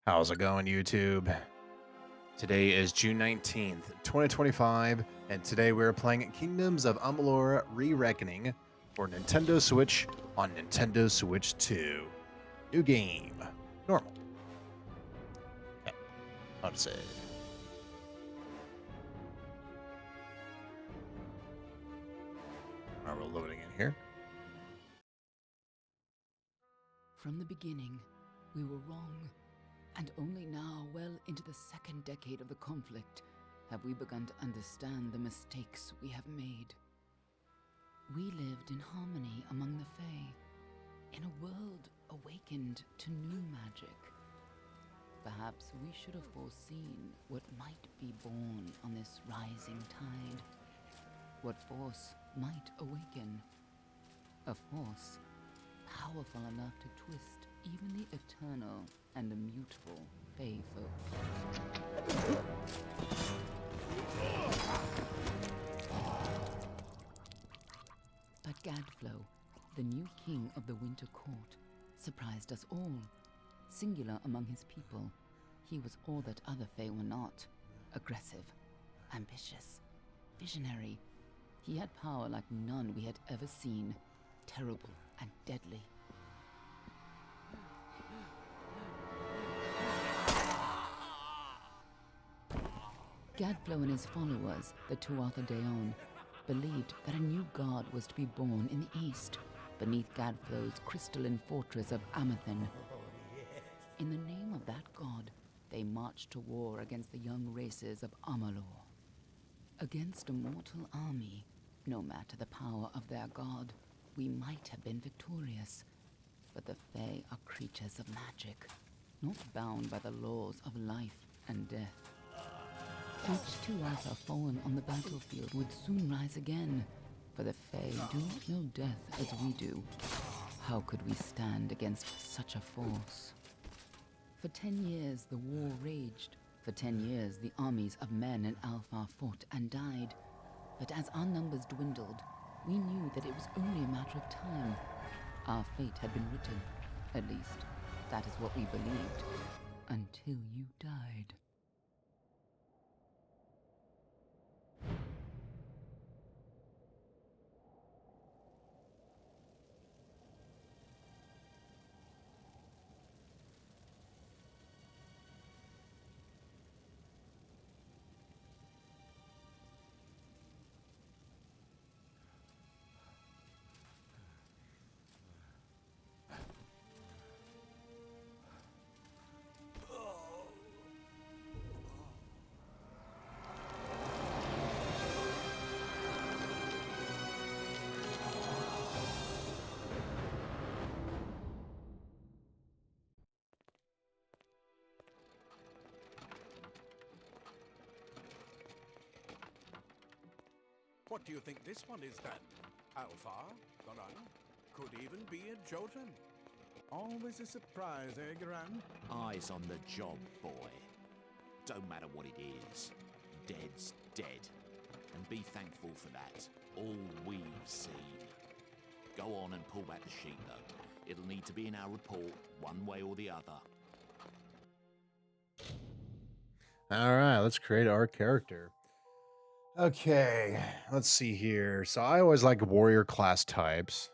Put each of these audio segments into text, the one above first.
How's it going, YouTube? Today is June 19th, 2025, and today we're playing Kingdoms of Amalur Re-Reckoning for Nintendo Switch on Nintendo Switch 2. New game. Normal. Okay. How to save. Alright, we're loading in here. From the beginning, we were wrong, and only now, well into the second decade of the conflict, have we begun to understand the mistakes we have made. We lived in harmony among the Fae, in a world awakened to new magic. Perhaps we should have foreseen what might be born on this rising tide. What force might awaken. A force powerful enough to twist even the eternal and immutable Fae folk. But Gadflow, the new king of the Winter Court, surprised us all. Singular among his people, he was all that other Fae were not. Aggressive, ambitious, visionary. He had power like none we had ever seen, terrible and deadly. Gadflow and his followers, the Tuatha Deon, believed that a new god was to be born in the east, beneath Gadflow's crystalline fortress of Amathen. In the name of that god, they marched to war against the young races of Amalur. Against a mortal army, no matter the power of their god, we might have been victorious. But the Fae are creatures of magic, not bound by the laws of life and death. Each Tuatha fallen on the battlefield would soon rise again, for the Fae do not know death as we do. How could we stand against such a force? For 10 years the war raged. For 10 years the armies of Men and Alpha fought and died. But as our numbers dwindled, we knew that it was only a matter of time. Our fate had been written. At least, that is what we believed. Until you died. What do you think this one is then? Alpha? Garan? Could even be a Jotun. Always a surprise, eh, Garan? Eyes on the job, boy. Don't matter what it is. Dead's dead. And be thankful for that. All we've seen. Go on and pull back the sheet, though. It'll need to be in our report, one way or the other. Alright, let's create our character. Okay, let's see here. So I always like warrior class types.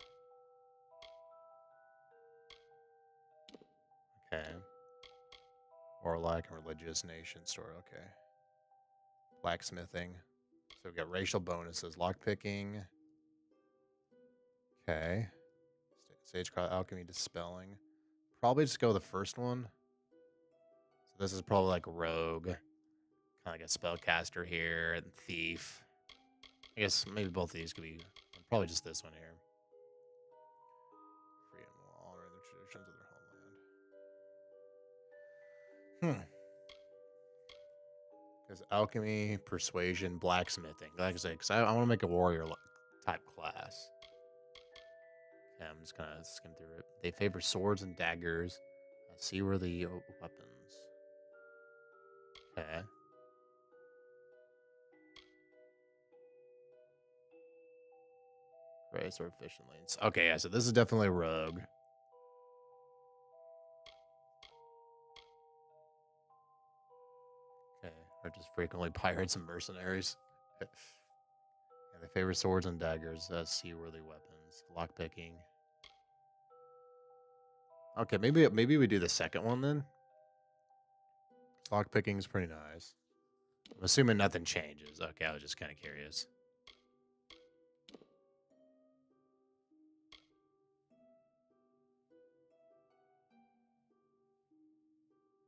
Okay. Warlock and religious nation store. Okay. Blacksmithing. So we've got racial bonuses. Lockpicking. Okay. Sagecraft alchemy dispelling. Probably just go with the first one. So this is probably like rogue. Kind of like a spellcaster here and thief. I guess maybe both of these could be. Probably just this one here. Freedom will honor the traditions of their homeland. Because alchemy, persuasion, blacksmithing. Like I said, because I want to make a warrior type class. Okay, I'm just gonna skim through it. They favor swords and daggers. Seaworthy weapons. Okay. Right, sword efficiently. Okay, yeah, so this is definitely rogue. Or just frequently pirates and mercenaries. Yeah, they favor swords and daggers as seaworthy weapons. Lockpicking. Okay, maybe we do the second one then. Lockpicking is pretty nice. I'm assuming nothing changes. Okay, I was just kind of curious.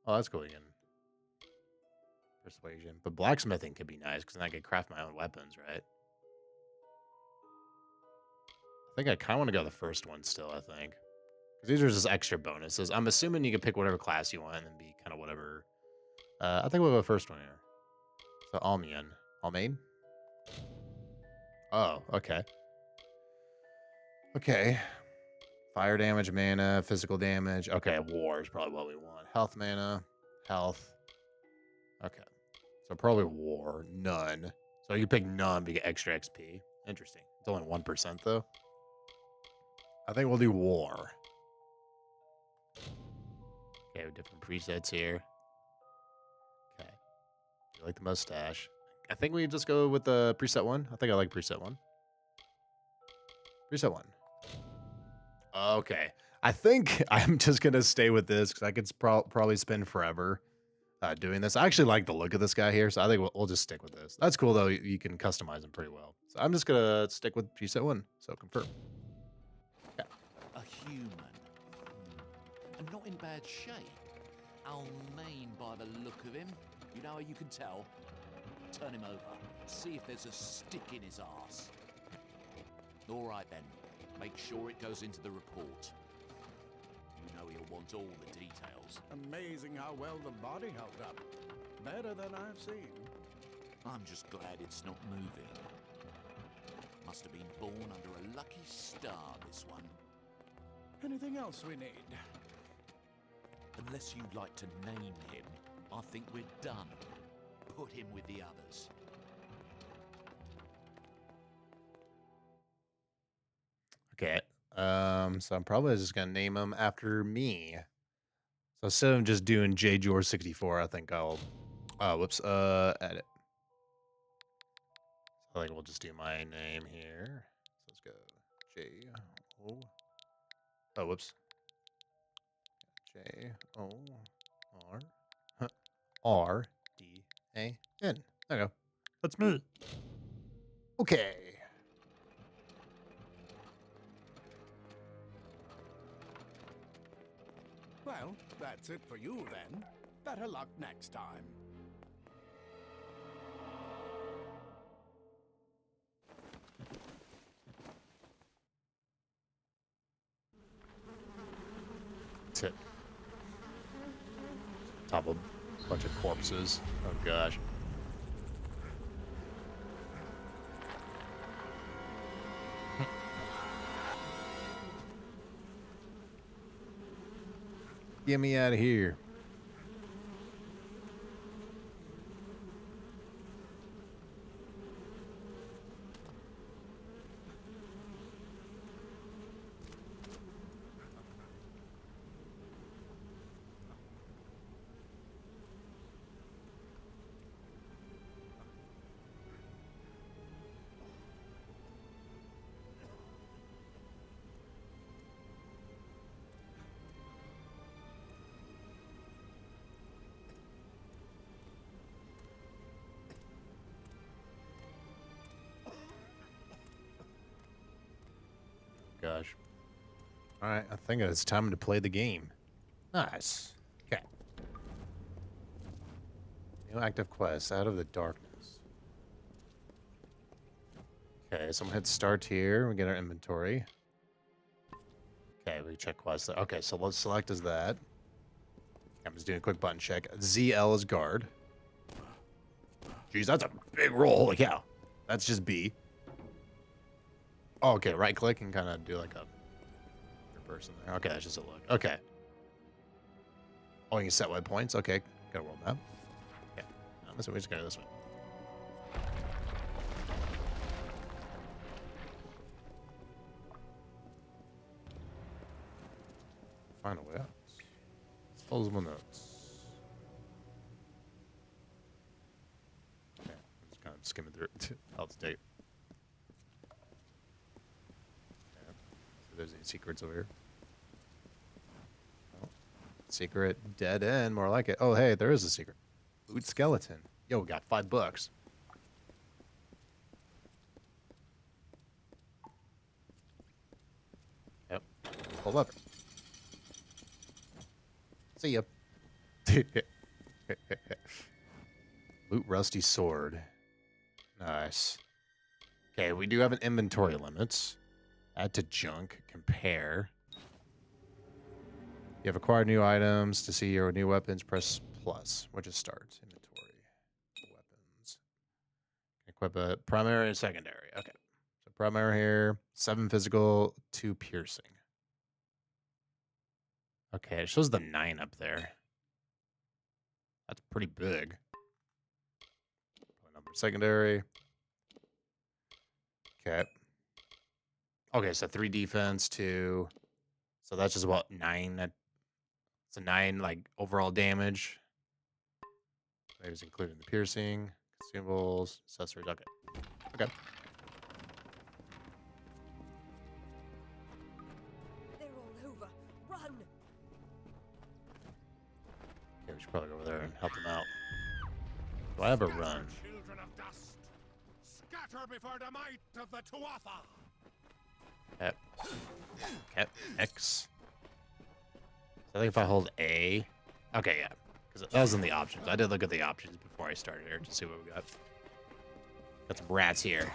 Oh, that's cool. You can persuasion, but blacksmithing could be nice because then I could craft my own weapons, right? I think I kind of want to go the first one still. I think because these are just extra bonuses. I'm assuming you can pick whatever class you want and then be kind of whatever. I think we'll go first one here. So Almian, Almain. Oh, okay. Okay. Fire damage, mana, physical damage. Okay, war is probably what we want. Health mana, health. Okay. So probably war, none. So you pick none, but you get extra XP. Interesting. It's only 1% though. I think we'll do war. Okay, different presets here. Okay. You like the mustache. I think we just go with the preset one. I think I like preset one. Preset one. Okay. I think I'm just going to stay with this because I could probably spend forever doing this. I actually like the look of this guy here, so I think we'll just stick with this. That's cool, though. You can customize him pretty well. So I'm just going to stick with preset one. So confirm. Yeah. A human. And not in bad shape. Almain by the look of him. You know how you can tell? Turn him over. See if there's a stick in his arse. All right, then. Make sure it goes into the report. You know he'll want all the details. Amazing how well the body held up. Better than I've seen. I'm just glad it's not moving. Must have been born under a lucky star, this one. Anything else we need? Unless you'd like to name him, I think we're done. Put him with the others. Okay. So I'm probably just going to name him after me. So instead of just doing JJOR64, I think I'll... edit. So I think we'll just do my name here. So let's go J-O... Oh, whoops. J-O-R... R-D-A-N. There you go. That's me. Okay. Well, that's it for you then. Better luck next time. That's it. Top of a bunch of corpses. Oh gosh. Get me out of here. Gosh. All right, I think it's time to play the game. Nice. Okay. New active quest, Out of the Darkness. Okay, so I'm gonna hit start here. We get our inventory. Okay, we check quests. Okay, so let's select as that. I'm just doing a quick button check. ZL is guard. Jeez, that's a big roll. Holy cow. That's just B. Oh, okay, right click and kind of do like a person there. Okay, that's just a look. Okay. Oh, you can set waypoints. Okay, got a world map. Okay, so we just go this way. Find a way out. Disposable notes. skimming through it. Out to date. Yeah. So there's any secrets over here? Oh. Secret dead end, more like it. Oh, hey, there is a secret. Boot skeleton. Yo, we got $5. Yep. Pull lever. See ya. Loot rusty sword. Nice. Okay, we do have an inventory limit. Add to junk. Compare. You have acquired new items. To see your new weapons, press plus, which is start. Inventory. Weapons. Equip a primary and secondary. Okay. So primary here. 7 physical, 2 piercing. Okay, it shows the 9 up there. That's pretty big. Number secondary. Okay. Okay, so 3 defense, 2. So that's just about 9. It's a 9 like overall damage. Maybe it's including the piercing, consumables, accessories. Okay. Okay. They're all over. Run! Yeah, we should probably go over there and help them out. Do I have a run? Children of dust! Scatter before the might of the Tuatha! Yep. Okay. X. I think if I hold A. Okay, yeah. Because that was in the options. I did look at the options before I started here to see what we got. Got some rats here.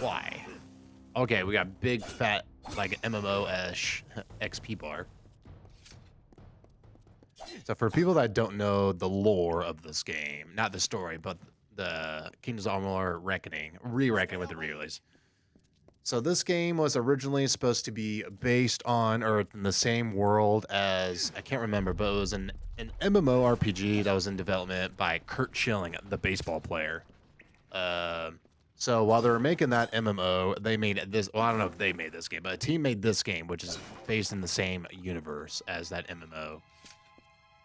Why? Okay, we got big, fat, like MMO-ish XP bar. So for people that don't know the lore of this game, not the story, but the Kingdoms of Amalur Re-Reckoning with the re-release. So this game was originally supposed to be based on, or in the same world as, I can't remember, but it was an MMORPG that was in development by Kurt Schilling, the baseball player. So while they were making that MMO, they made this, well, I don't know if they made this game, but a team made this game, which is based in the same universe as that MMO.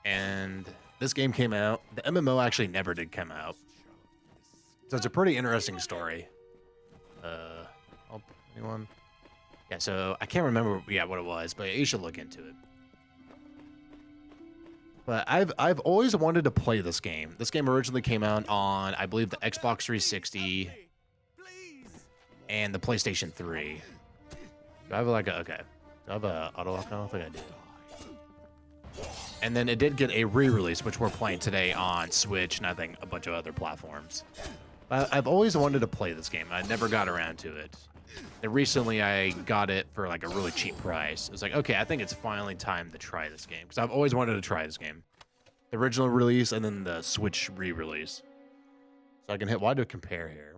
And this game came out. The MMO actually never did come out. So it's a pretty interesting story. Anyone? Yeah, so I can't remember what it was, but you should look into it. But I've always wanted to play this game. This game originally came out on, I believe, the Xbox 360 and the PlayStation 3. Do I have like a, okay. Do I have a auto lock? I don't think I do. And then it did get a re-release, which we're playing today on Switch and I think a bunch of other platforms. But I've always wanted to play this game. I never got around to it. And recently I got it for like a really cheap price. It was like, okay, I think it's finally time to try this game. Because I've always wanted to try this game. The original release and then the Switch re-release. So I can hit Y to compare here.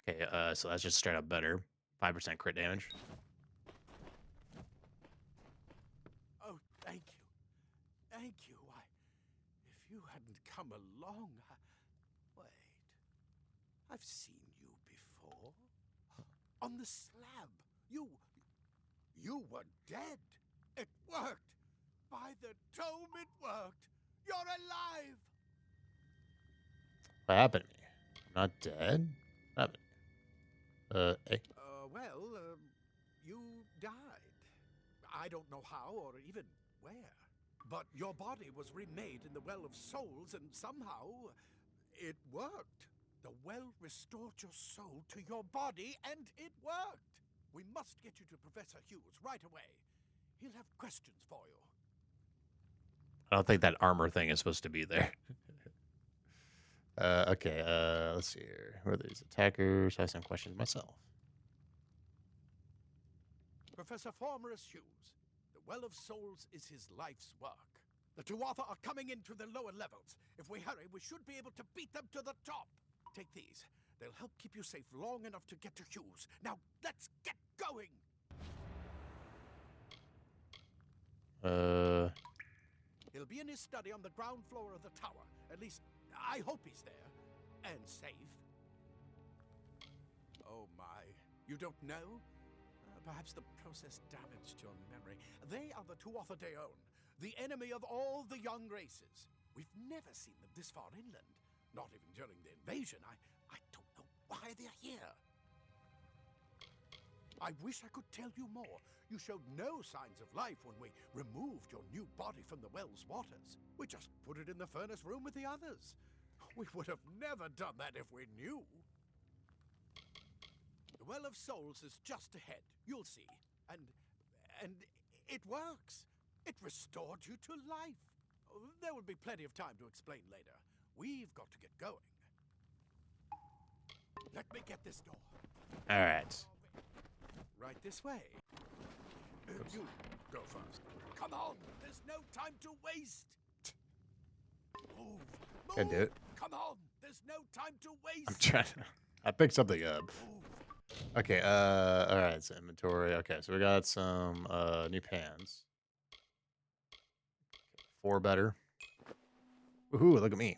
Okay, so that's just straight up better. 5% crit damage. Oh, thank you. Thank you. Why, if you hadn't come along, wait. I've seen you before. On the slab. You were dead. It worked. By the tome, it worked. You're alive. What happened to me? I'm not dead? What happened? Hey. You died. I don't know how or even where. But your body was remade in the Well of Souls, and somehow it worked. The well restored your soul to your body, and it worked. We must get you to Professor Hughes right away. He'll have questions for you. I don't think that armor thing is supposed to be there. Okay, let's see here. Who are these attackers? I have some questions myself. Professor Formorus Hughes, the Well of Souls is his life's work. The Tuatha are coming into the lower levels. If we hurry, we should be able to beat them to the top. Take these. They'll help keep you safe long enough to get to Hughes. Now, let's get going! He'll be in his study on the ground floor of the tower. At least, I hope he's there. And safe. Oh my. You don't know? Perhaps the process damaged your memory. They are the Tuatha Deon, the enemy of all the young races. We've never seen them this far inland. Not even during the invasion. I don't know why they're here. I wish I could tell you more. You showed no signs of life when we removed your new body from the well's waters. We just put it in the furnace room with the others. We would have never done that if we knew. The Well of Souls is just ahead. You'll see. And it works. It restored you to life. There will be plenty of time to explain later. We've got to get going. Let me get this door. All right. Right this way. You go first. Come on, there's no time to waste. Move. Can I do it? Come on, there's no time to waste. I'm trying to. I picked something up. Move. Okay. All right. So inventory. Okay. So we got some new pans. 4 better. Woohoo! Look at me.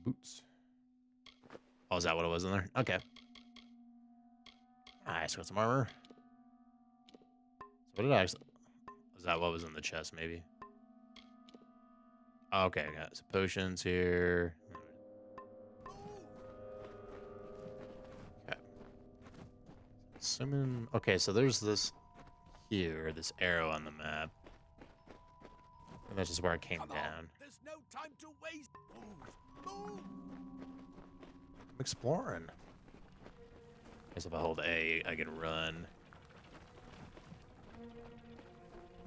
Boots. Oh, is that what it was in there? Okay. Nice. Got some armor. So what did I? Is that what was in the chest? Maybe. Okay. I got some potions here. Okay. Summon. Okay. So there's this here. This arrow on the map. And that's just where I came down. There's no time to waste. Move. I'm exploring. Guess if I hold A, I can run.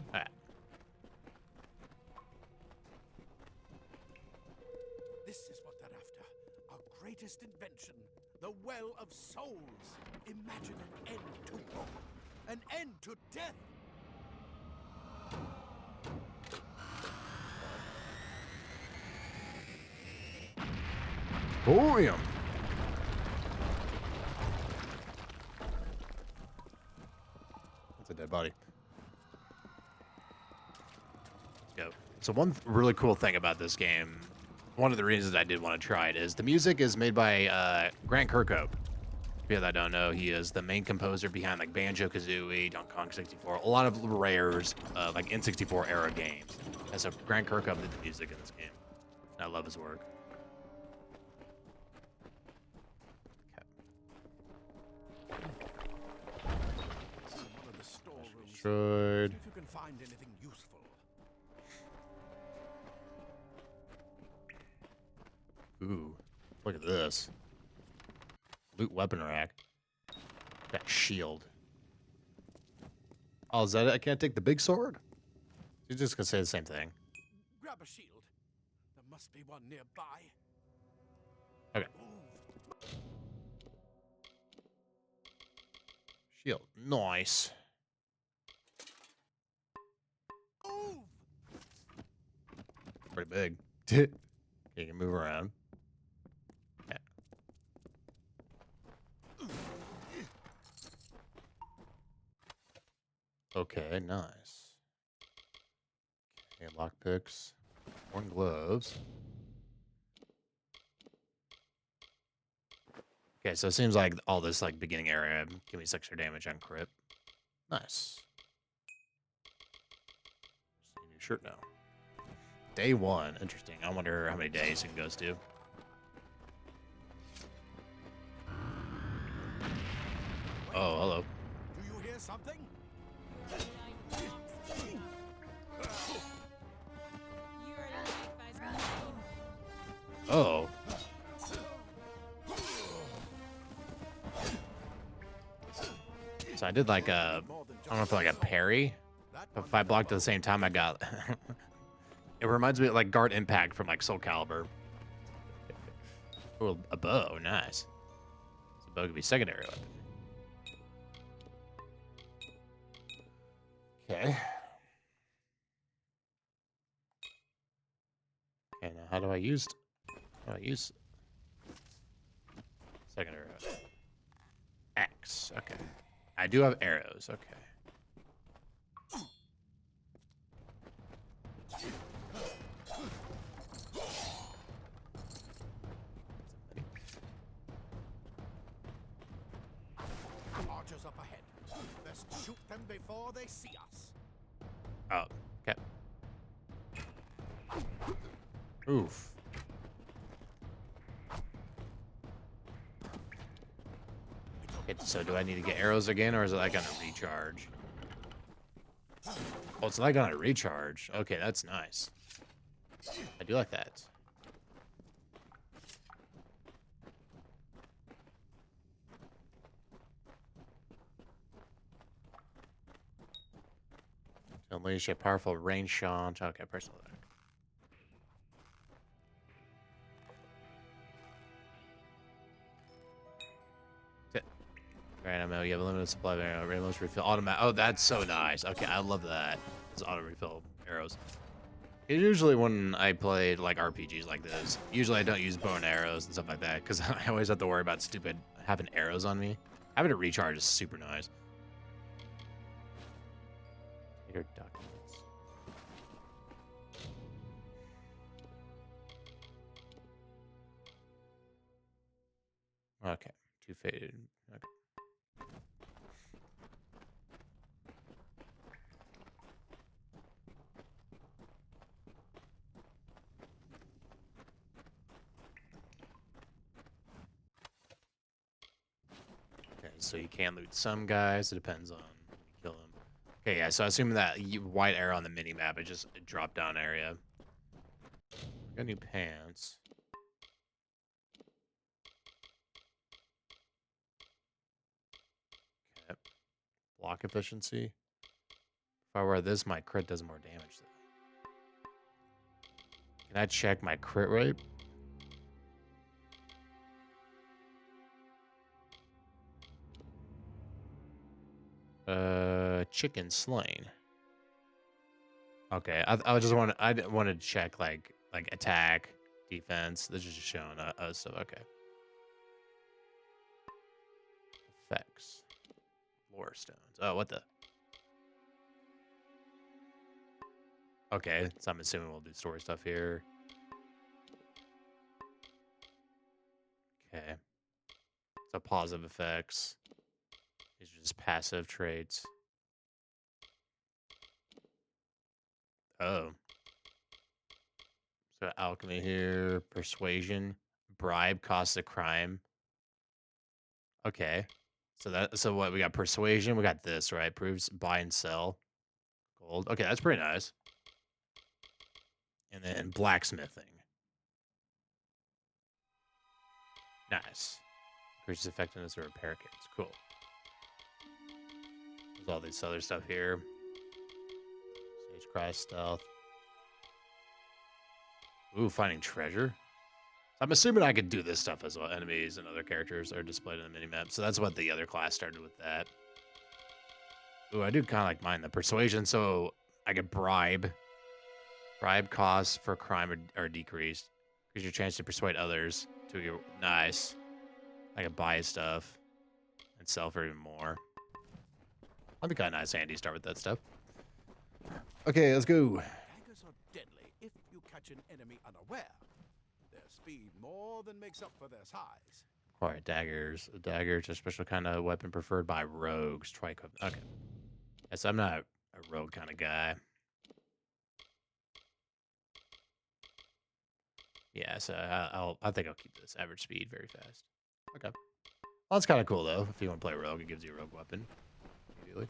Alright. This is what they're after. Our greatest invention, the Well of Souls. Imagine an end to war, an end to death. Boom! That's a dead body. Let's go. So one really cool thing about this game, one of the reasons I did want to try it, is the music is made by Grant Kirkhope. If you guys don't know, he is the main composer behind like Banjo-Kazooie, Donkey Kong 64, a lot of Rare's like N64 era games. And so Grant Kirkhope did the music in this game. And I love his work. One of the storerooms. Destroyed. See if you can find anything useful. Ooh, look at this. Loot weapon rack. That shield. Oh, is that it? I can't take the big sword? You're just gonna say the same thing. Grab a shield. There must be one nearby. Okay. Move. Shield. Nice. Move. Pretty big. You can move around. Yeah. Okay, nice. Okay, lockpicks. Worn gloves. Okay, so it seems like all this like beginning area give me 6 extra damage on crit. Nice. See a new shirt now. Day 1. Interesting. I wonder how many days it goes to. Oh, hello. Do you hear something? Oh. So I did like a, I don't know if like a parry. But if I blocked at the same time, I got. It reminds me of like guard impact from like Soul Calibur. Oh, a bow, nice. So a bow could be secondary weapon. Okay. Okay, now how do I use? Secondary weapon? X. Okay. I do have arrows. Okay. Archers up ahead. Best shoot them before they see us. Oh, okay. Oof. So do I need to get arrows again, or is it like gonna recharge? Oh, it's like gonna recharge. Okay, that's nice. I do like that. Unleash a powerful range shot. Okay, personal attack. Right, ammo. You have a limited supply of arrows. Rainbows refill automatic. Oh, that's so nice. Okay, I love that. It's auto refill arrows. Usually when I play like RPGs like this, usually I don't use bow and arrows and stuff like that because I always have to worry about stupid having arrows on me. Having to recharge is super nice. Your documents. Okay, too faded. Okay. Okay, so you can loot some guys. It depends on when you kill them. Okay, yeah, so assuming that white arrow on the mini map is just a drop down area. Got new pants. Okay. Block efficiency. If I wear this, my crit does more damage though. Can I check my crit rate? Chicken slain. Okay, I just want I wanted to check like attack, defense. This is just showing us stuff. Okay. Effects. Lore stones. Oh, what the? Okay, so I'm assuming we'll do story stuff here. Okay. So positive effects. These are just passive traits. Oh. So alchemy here, persuasion, bribe costs a crime. Okay. So what we got persuasion, we got this, right? Proves buy and sell. Gold. Okay, that's pretty nice. And then blacksmithing. Nice. Increases effectiveness of repair kits. Cool. There's all this other stuff here. Sage cry stealth. Ooh, finding treasure. I'm assuming I could do this stuff as well. Enemies and other characters are displayed in the minimap. So that's what the other class started with that. Ooh, I do kind of like mine. The persuasion, so I could bribe. Bribe costs for crime are decreased. Increase your chance to persuade others to your... Nice. I could buy stuff and sell for even more. That'd be kind of nice, Andy, start with that stuff. Okay, let's go. Daggers are deadly if you catch an enemy unaware. Their speed more than makes up for their size. Alright, daggers. Daggers are a special kind of weapon preferred by rogues. Okay. Yes, I'm not a rogue kind of guy. Yeah, so I think I'll keep this average speed very fast. Okay. Well, that's kind of cool though. If you want to play rogue, it gives you a rogue weapon immediately.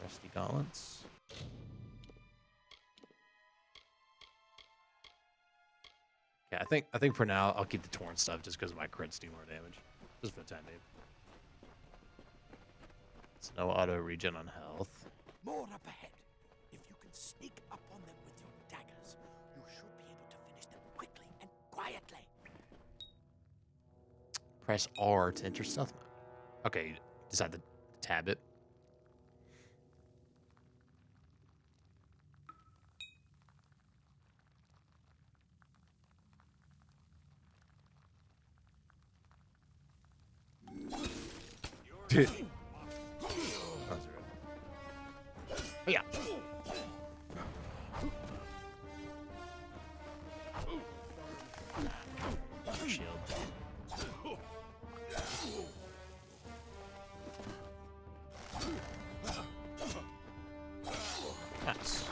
Rusty gauntlets. Yeah, I think for now I'll keep the torn stuff just because my crits do more damage. Just for the time being. It's no auto regen on health. More up ahead. If you can sneak up on them with your daggers, you should be able to finish them quickly and quietly. Press R to enter stealth mode. Okay, you decide to tab it. Yeah. Shield. Nice.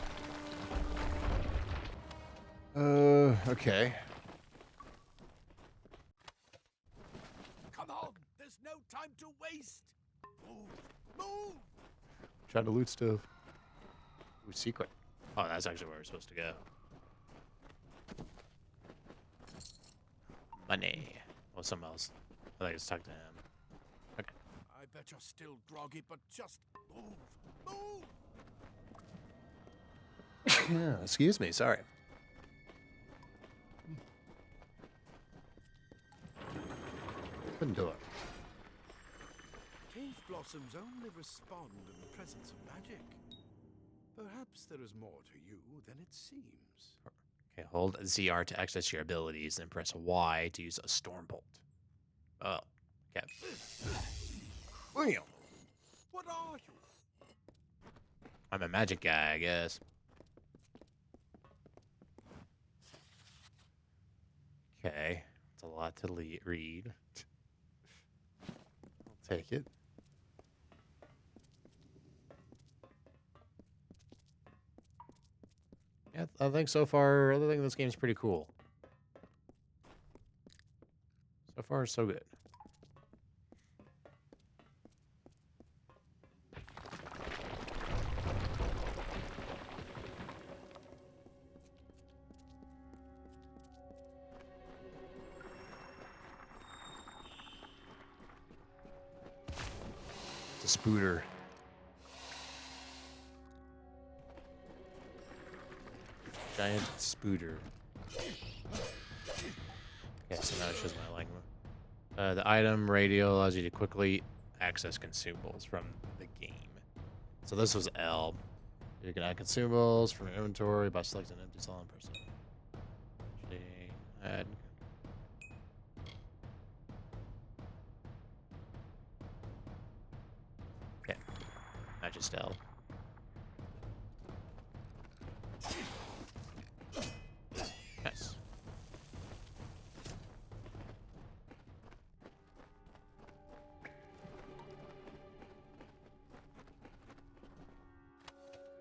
Okay. Trying to loot stuff. Ooh, secret. Oh, that's actually where we're supposed to go. Money. Well, something else. I think it's talk to him. Okay. I bet you're still groggy, but just move. Move! Yeah, excuse me, sorry. Open door. Cave blossoms only respond in the presence of magic. Perhaps there is more to you than it seems. Okay, hold ZR to access your abilities, and press Y to use a storm bolt. Oh, okay. Bam! What are you? I'm a magic guy, I guess. Okay, it's a lot to read. I'll take it. Yeah, I think so far, I think this game's pretty cool. So far, so good. The spooter. Giant spooter. Okay, so now it shows my language. The item radio allows you to quickly access consumables from the game. So this was L. You can add consumables from your inventory by selecting an empty cell in person. Add. Okay, not just L. Nice.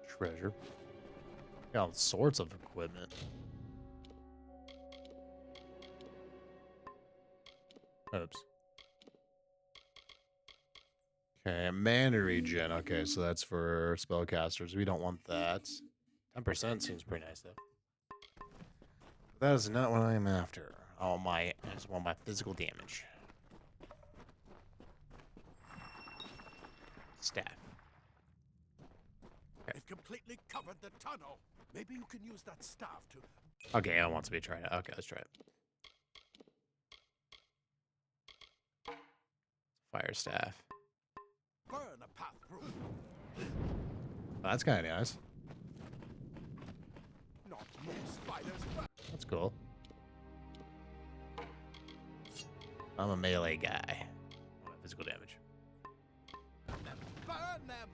Treasure. Got all sorts of equipment. Oops. Okay, mana regen. Okay, so that's for spellcasters. We don't want that. 10% seems pretty nice, though. That is not what I am after. I just want my physical damage. Staff. They've completely covered the tunnel. Maybe you can use that staff to... Okay, I want to be tried out. Okay, let's try it. Fire staff. burn a path through. That's kind of nice. Not more spiders, but That's cool. I'm a melee guy. Physical damage. burn them.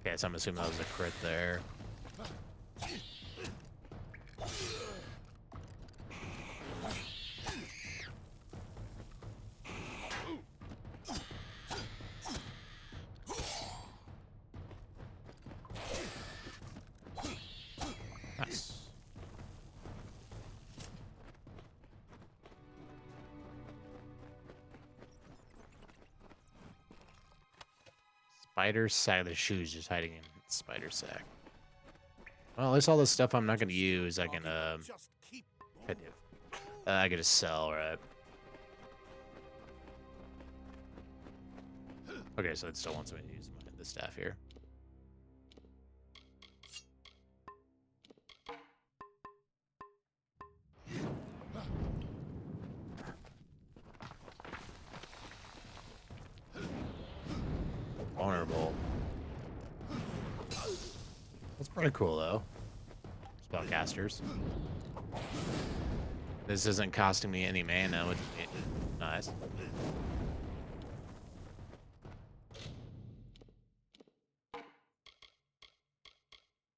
Okay, so I'm assuming that was a crit there. Nice. Spider sack. The shoes just hiding in spider sack. Well, at least all this stuff I'm not going to use, I can Just keep I can just sell, right? Okay, so it still wants me to use the staff here. Vulnerable. That's pretty cool, though. Spellcasters. This isn't costing me any mana, which is nice.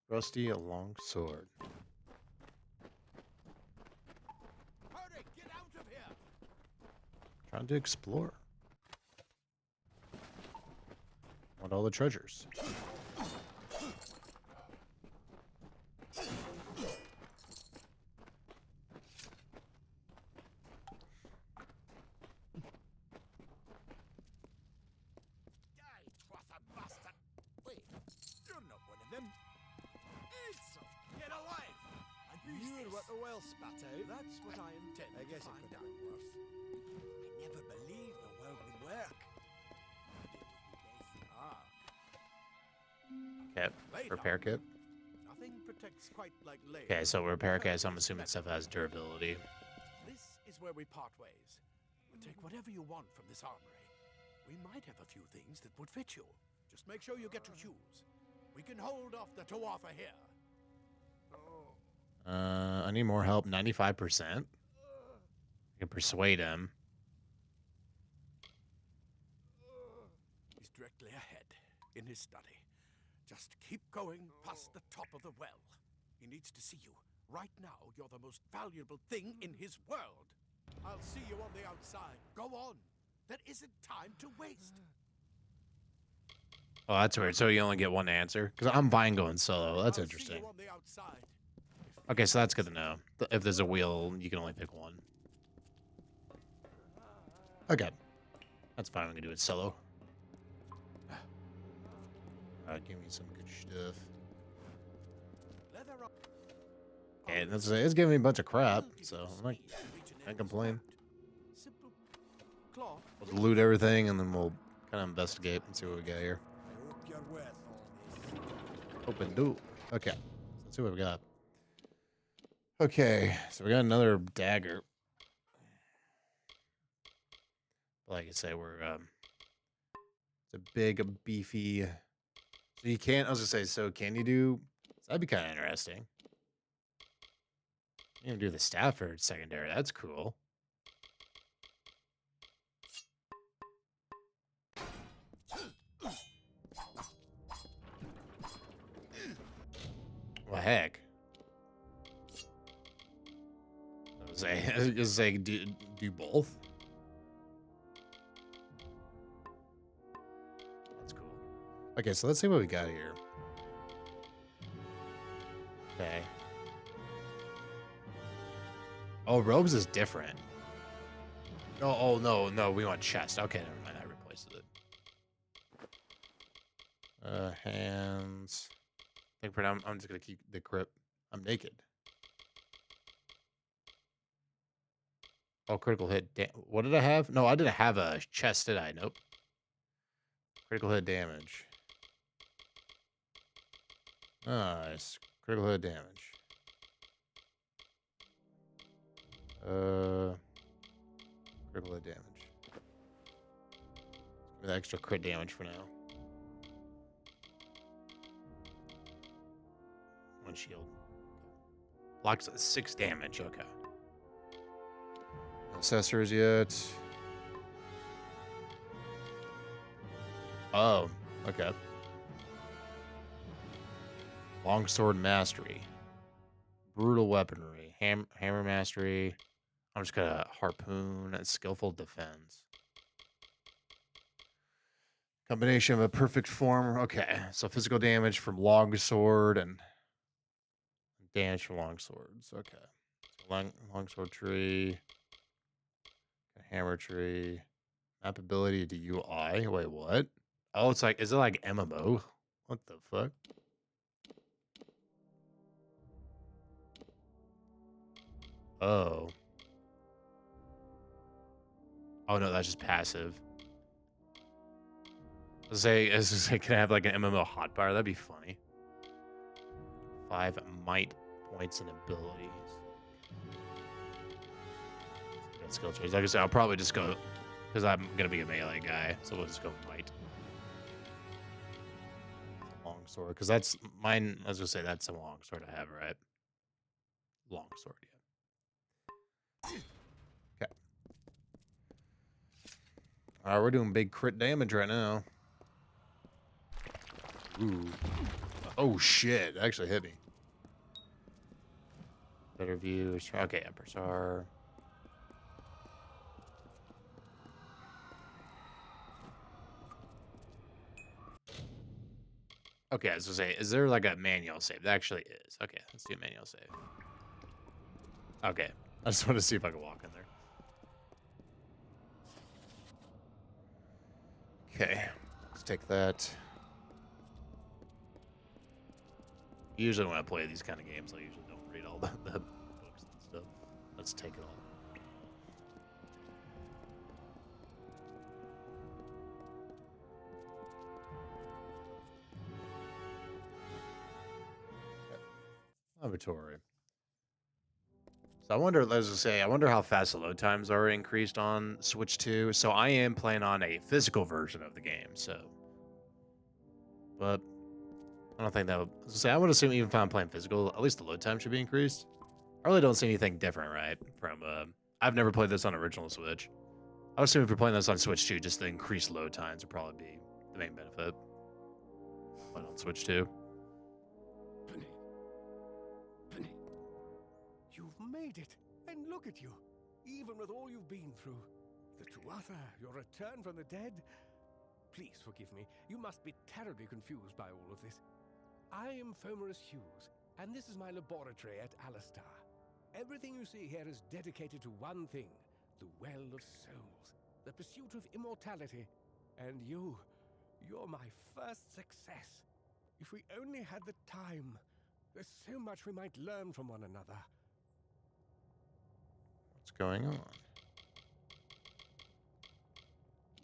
Rusty, a long sword. hurry, get out of here. Trying to explore. Want all the treasures. what the well spat out? That's what I intend I guess to it find could out. be worse. I never believed the well would work. Ah, Kit. later. Repair kit. Nothing protects quite like later. Okay, so repair kit, so I'm Perfect assuming method. stuff has durability. This is where we part ways. Take whatever you want from this armory. We might have a few things that would fit you. Just make sure you get to choose. We can hold off the Tuatha here. I need more help. 95%. I can persuade him. He's directly ahead, in his study. Just keep going past the top of the well. He needs to see you. Right now, you're the most valuable thing in his world. I'll see you on the outside. Go on. There isn't time to waste. Oh, that's weird. So you only get one answer? Because I'm fine going solo. That's I'll interesting. See you on the outside. Okay, so that's good to know. If there's a wheel, you can only pick one. Okay. That's fine. We can do it solo. Give me some good stuff. Leather up. Okay, it's giving me a bunch of crap, so I'm not, can't complain. Simple cloth. We'll just loot everything, and then we'll kind of investigate and see what we got here. I hope you're worth all this. Open door. Okay, so let's see what we got. Okay, so we got another dagger. Like I say, we're it's a big, beefy. So you can't. I was gonna say, so can you do? That'd be kind of interesting. You can do the Stafford secondary. That's cool. Well, heck. I was gonna say do both. That's cool. Okay, so let's see what we got here. Okay. Oh, robes is different. Oh no, we want chest. Okay, never mind. I replaced it. Hands. I think for now, I'm just gonna keep the grip. I'm naked. Oh, critical hit. What did I have? No, I didn't have a chest, did I? Nope. Critical hit damage. Nice. Critical hit damage. Critical hit damage. Give me the extra crit damage for now. One shield. Blocks 6 damage. Okay. No accessories yet. Oh, okay. Longsword mastery. Brutal weaponry. Hammer mastery. I'm just gonna harpoon and skillful defense. Combination of a perfect form. Okay, so physical damage from longsword and damage from longswords. Okay, so longsword tree, hammer tree, map ability to UI. Wait, what? Oh, it's like, is it like MMO? What the fuck? Oh. Oh no, that's just passive. Say, can I have like an MMO hotbar? That'd be funny. 5 might points and abilities. Got skill traits. Like I said, I'll probably just go because I'm gonna be a melee guy, so we'll just go might. Longsword, because that's mine. I was gonna say that's a longsword I have, right? Longsword, yeah. Okay. All right, we're doing big crit damage right now. Ooh. Oh shit! It actually hit me. Better view. Okay, Emperor. Okay, I was gonna say, is there like a manual save? There actually is. Okay, let's do a manual save. Okay, I just want to see if I can walk in there. Okay, let's take that. Usually when I play these kind of games, I usually don't read all the books let's take it all. Laboratory. So I wonder, let's just say, I wonder how fast the load times are increased on Switch 2. So I am playing on a physical version of the game, so. But I don't think that would say, I would assume even if I'm playing physical, at least the load time should be increased. I really don't see anything different, right? From I've never played this on original Switch. I would assume if you're playing this on Switch 2, just the increased load times would probably be the main benefit. But on Switch 2. You've made it, and look at you. Even with all you've been through. The Tuatha, your return from the dead. Please forgive me. You must be terribly confused by all of this. I am Fomerus Hughes, and this is my laboratory at Alistar. Everything you see here is dedicated to one thing, the Well of Souls, the pursuit of immortality. And you're my first success. If we only had the time, there's so much we might learn from one another. What's going on?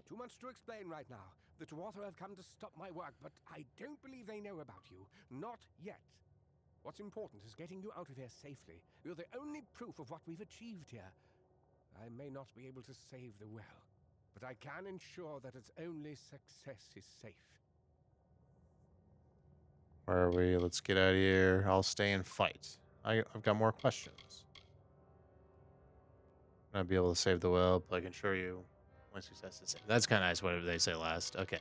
Too much to explain right now. The Tuatha have come to stop my work, but I don't believe they know about you. Not yet. What's important is getting you out of here safely. You're the only proof of what we've achieved here. I may not be able to save the well, but I can ensure that its only success is safe. Where are we? Let's get out of here. I'll stay and fight. I've got more questions. I'm not be able to save the well, but I can assure you my success is safe. That's kind of nice. What did they say last? Okay.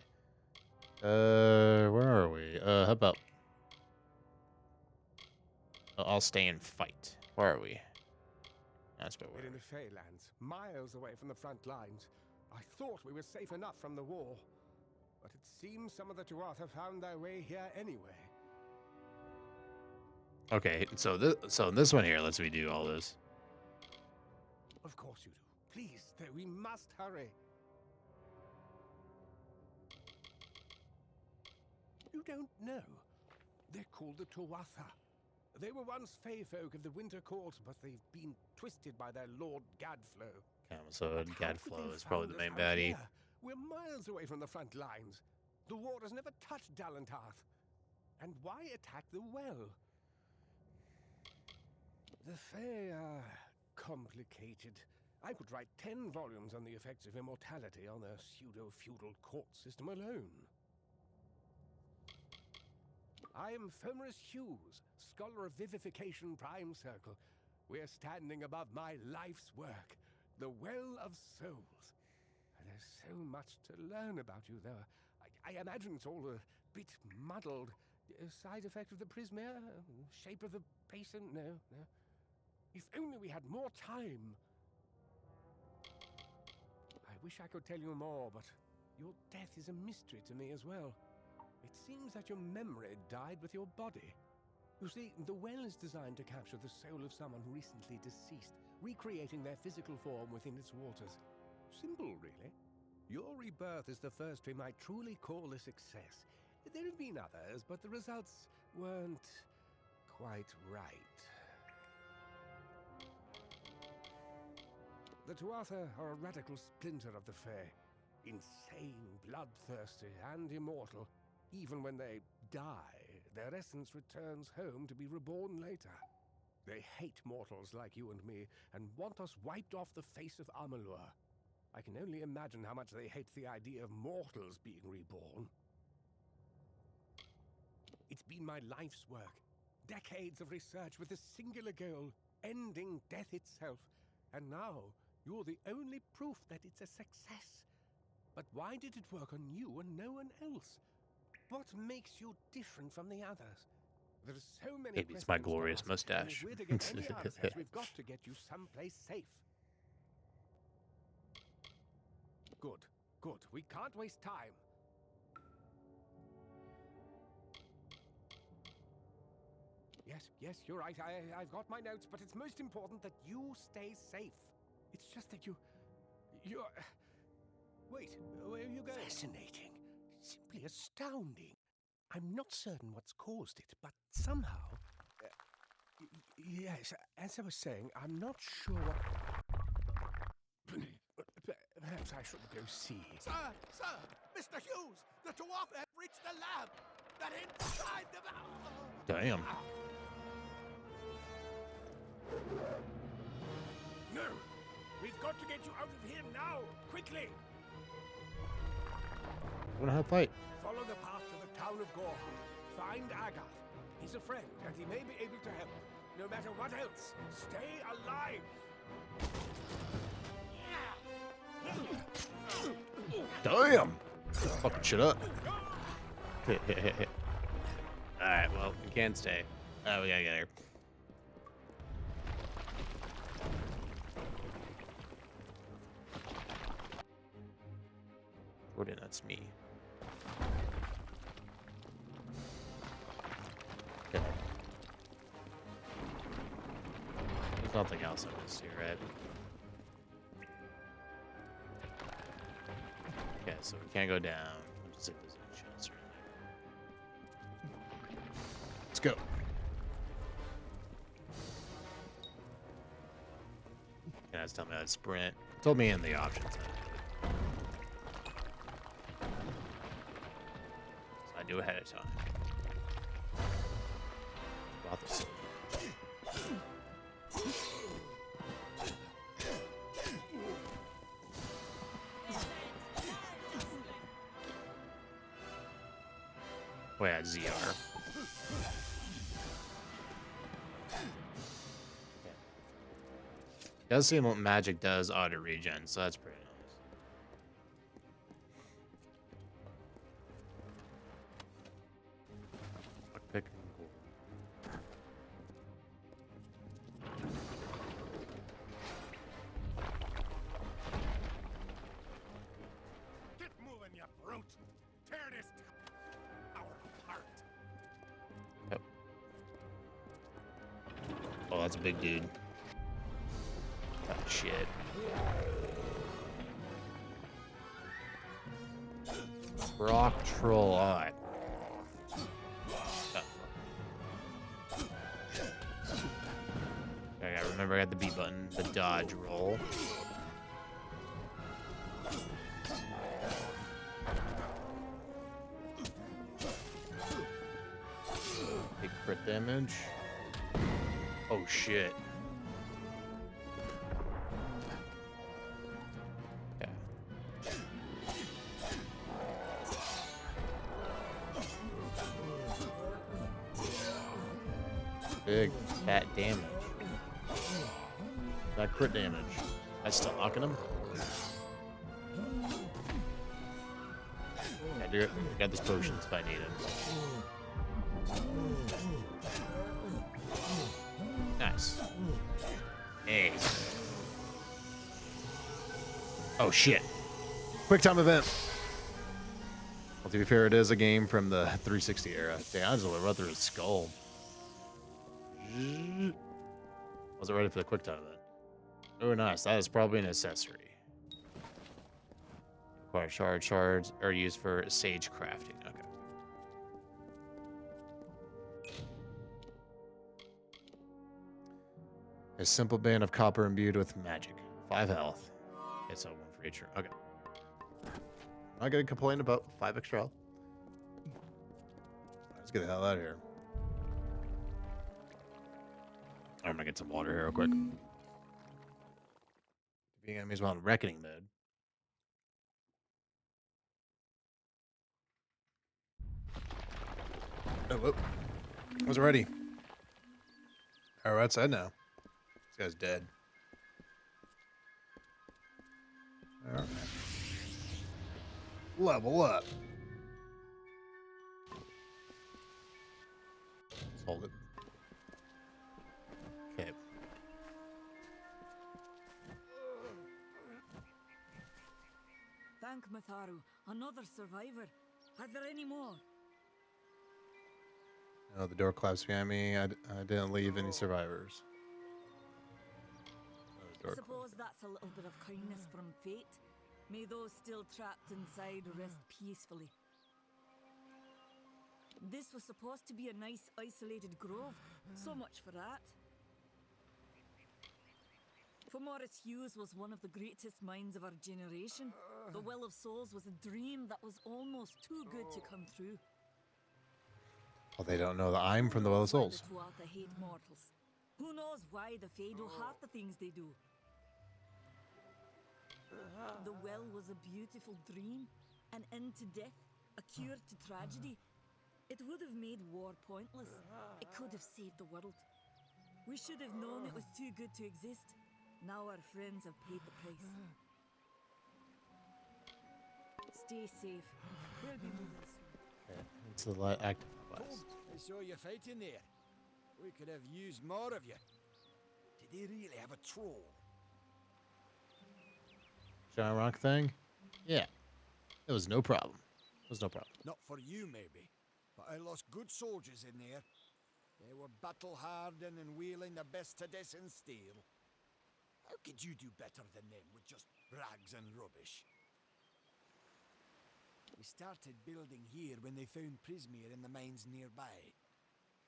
Where are we? How about I'll stay and fight. Where are we? That's where We're in the Feylands, miles away from the front lines. I thought we were safe enough from the war, but it seems some of the Tuatha found their way here anyway. Okay, so this one here lets me do all this. Of course you do. Please, we must hurry. You don't know. They're called the Tuatha. They were once Fey folk of the Winter Court, but they've been twisted by their Lord Gadflow. So Gadflow is probably the main baddie. We're miles away from the front lines. The war has never touched Dalantarth. And why attack the well? The Fey are complicated. I could write 10 volumes on the effects of immortality on their pseudo-feudal court system alone. I am Fomerus Hughes, Scholar of Vivification Prime Circle. We're standing above my life's work, the Well of Souls. And there's so much to learn about you, though. I imagine it's all a bit muddled. Side effect of the prismere? Shape of the basin? No. If only we had more time. I wish I could tell you more, but your death is a mystery to me as well. It seems that your memory died with your body. You see, the well is designed to capture the soul of someone recently deceased, recreating their physical form within its waters. Simple, really. Your rebirth is the first we might truly call a success. There have been others, but the results weren't quite right. The Tuatha are a radical splinter of the Fae. Insane, bloodthirsty, and immortal. Even when they die, their essence returns home to be reborn later. They hate mortals like you and me, and want us wiped off the face of Amalur. I can only imagine how much they hate the idea of mortals being reborn. It's been my life's work. Decades of research with a singular goal, ending death itself. And now, you're the only proof that it's a success. But why did it work on you and no one else? What makes you different from the others? There's so many Maybe it's my questions to glorious ask, mustache. and if we're to get any answers, we've got to get you someplace safe. Good. We can't waste time. Yes, you're right. I've got my notes, but it's most important that you stay safe. It's just that you're... Wait, where are you going? Fascinating. Simply astounding. I'm not certain what's caused it, but somehow... Yes, as I was saying, I'm not sure what... Perhaps I should go see. Sir, Mr. Hughes, the dwarf have reached the lab. They're inside the Damn. No! We've got to get you out of here now! Quickly! Wanna have a fight? Follow the path to the town of Gore. Find Agath. He's a friend, and he may be able to help. No matter what else, stay alive! Damn! Fucking shit up. Alright, well, we can't stay. Oh, we gotta get here. Jordan, that's me. Okay. There's nothing else I missed here, right? Okay, so we can't go down. Let's see if there's any chance or anything. Let's go. Yeah, it's telling me how to sprint. It told me in the options. So I knew ahead of time. About this. Oh yeah, ZR. Does seem what magic does auto regen, so that's pretty nice. Pick and go. Get moving, you brute! Tear this tower apart! Yep. Oh, that's a big dude. Oh, shit. Rock troll eye. Okay, I remember I got the B button, the dodge roll. Big crit damage. Oh shit. Big fat damage. That crit damage. That's still knocking him. Yeah, do it. I got these potions if I need them. Nice. Hey. Oh shit. Quick time event. Well, to be fair, it is a game from the 360 era. Damn, I just went right through his skull. Wasn't ready for the quick time event. Oh, nice. That is probably an accessory. Require shards are used for sage crafting. Okay. A simple band of copper imbued with magic. 5 health. Okay, so 1 for each. Okay. Not gonna complain about 5 extra health. Let's get the hell out of here. I'm gonna get some water here real quick. Being enemies while in reckoning mode. Oh, whoop. I wasn't ready. All right, outside now. This guy's dead. All right. Level up. Let's hold it. Okay. Thank Matharu. Another survivor. Are there any more? Oh, the door collapsed behind me. I didn't leave any survivors. Oh, I suppose that's a little bit of kindness from fate. May those still trapped inside rest peacefully. This was supposed to be a nice, isolated grove. So much for that. For Morris Hughes was one of the greatest minds of our generation. The Well of Souls was a dream that was almost too good to come true. Well, they don't know that I'm from the Well of Why Souls. the Tuatha hate mortals? Who knows why the Fae do half the things they do? The well was a beautiful dream, an end to death, a cure to tragedy. It would have made war pointless. It could have saved the world. We should have known it was too good to exist. Now our friends have paid the price. Stay safe. We'll be moving soon. Okay. It's the light active Come, quest. I saw you fighting there. We could have used more of you. Did they really have a troll? Giant rock thing? Yeah. It was no problem. It was no problem. Not for you, maybe. But I lost good soldiers in there. They were battle-hardened and wielding the best Tedescan steel. How could you do better than them with just rags and rubbish? We started building here when they found Prismere in the mines nearby.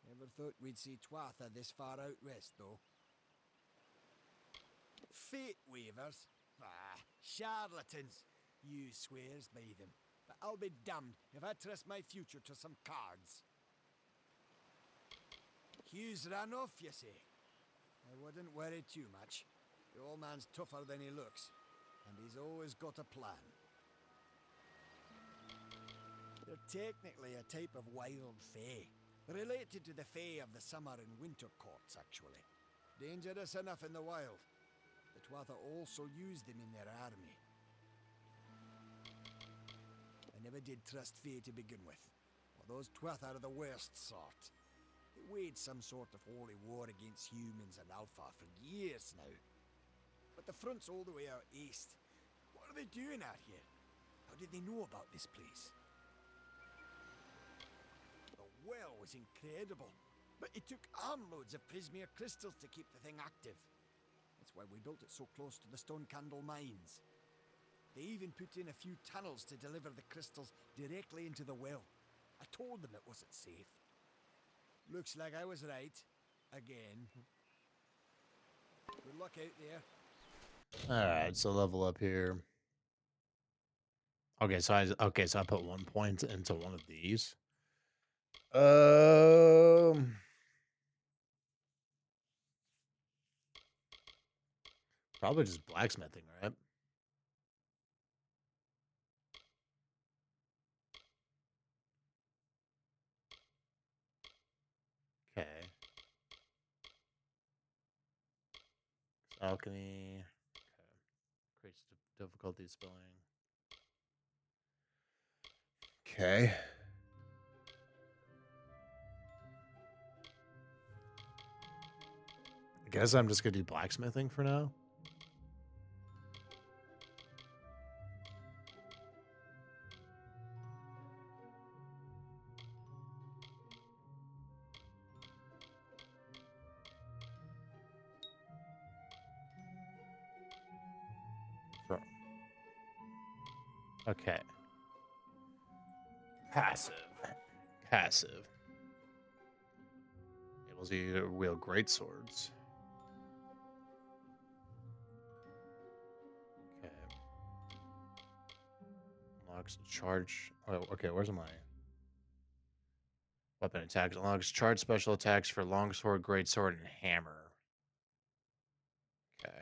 Never thought we'd see Tuatha this far out west, though. Fate weavers? Ah, charlatans. You swears by them. But I'll be damned if I trust my future to some cards. Hughes ran off, you say? I wouldn't worry too much. The old man's tougher than he looks, and he's always got a plan. They're technically a type of wild fae, related to the fae of the summer and winter courts, actually. Dangerous enough in the wild. The Tuatha also use them in their army. I never did trust fae to begin with. Well, those Tuatha are the worst sort. They waged some sort of holy war against humans and Alpha for years now. But the front's all the way out east. What are they doing out here? How did they know about this place? The well was incredible, but it took armloads of Prismere crystals to keep the thing active. That's why we built it so close to the Stone Candle mines. They even put in a few tunnels to deliver the crystals directly into the well. I told them it wasn't safe. Looks like I was right. Again. Good luck out there. Alright, so level up here. Okay, so I put 1 point into one of these. Probably just blacksmithing, right? Okay. Alchemy. Okay. Creates difficulty spelling. Okay. I guess I'm just gonna do blacksmithing for now. Okay. Passive. Passive. Enables you to wield great swords. Okay. Unlocks charge. Oh, okay, where's my weapon attacks? Unlocks charge special attacks for longsword, greatsword, and hammer. Okay.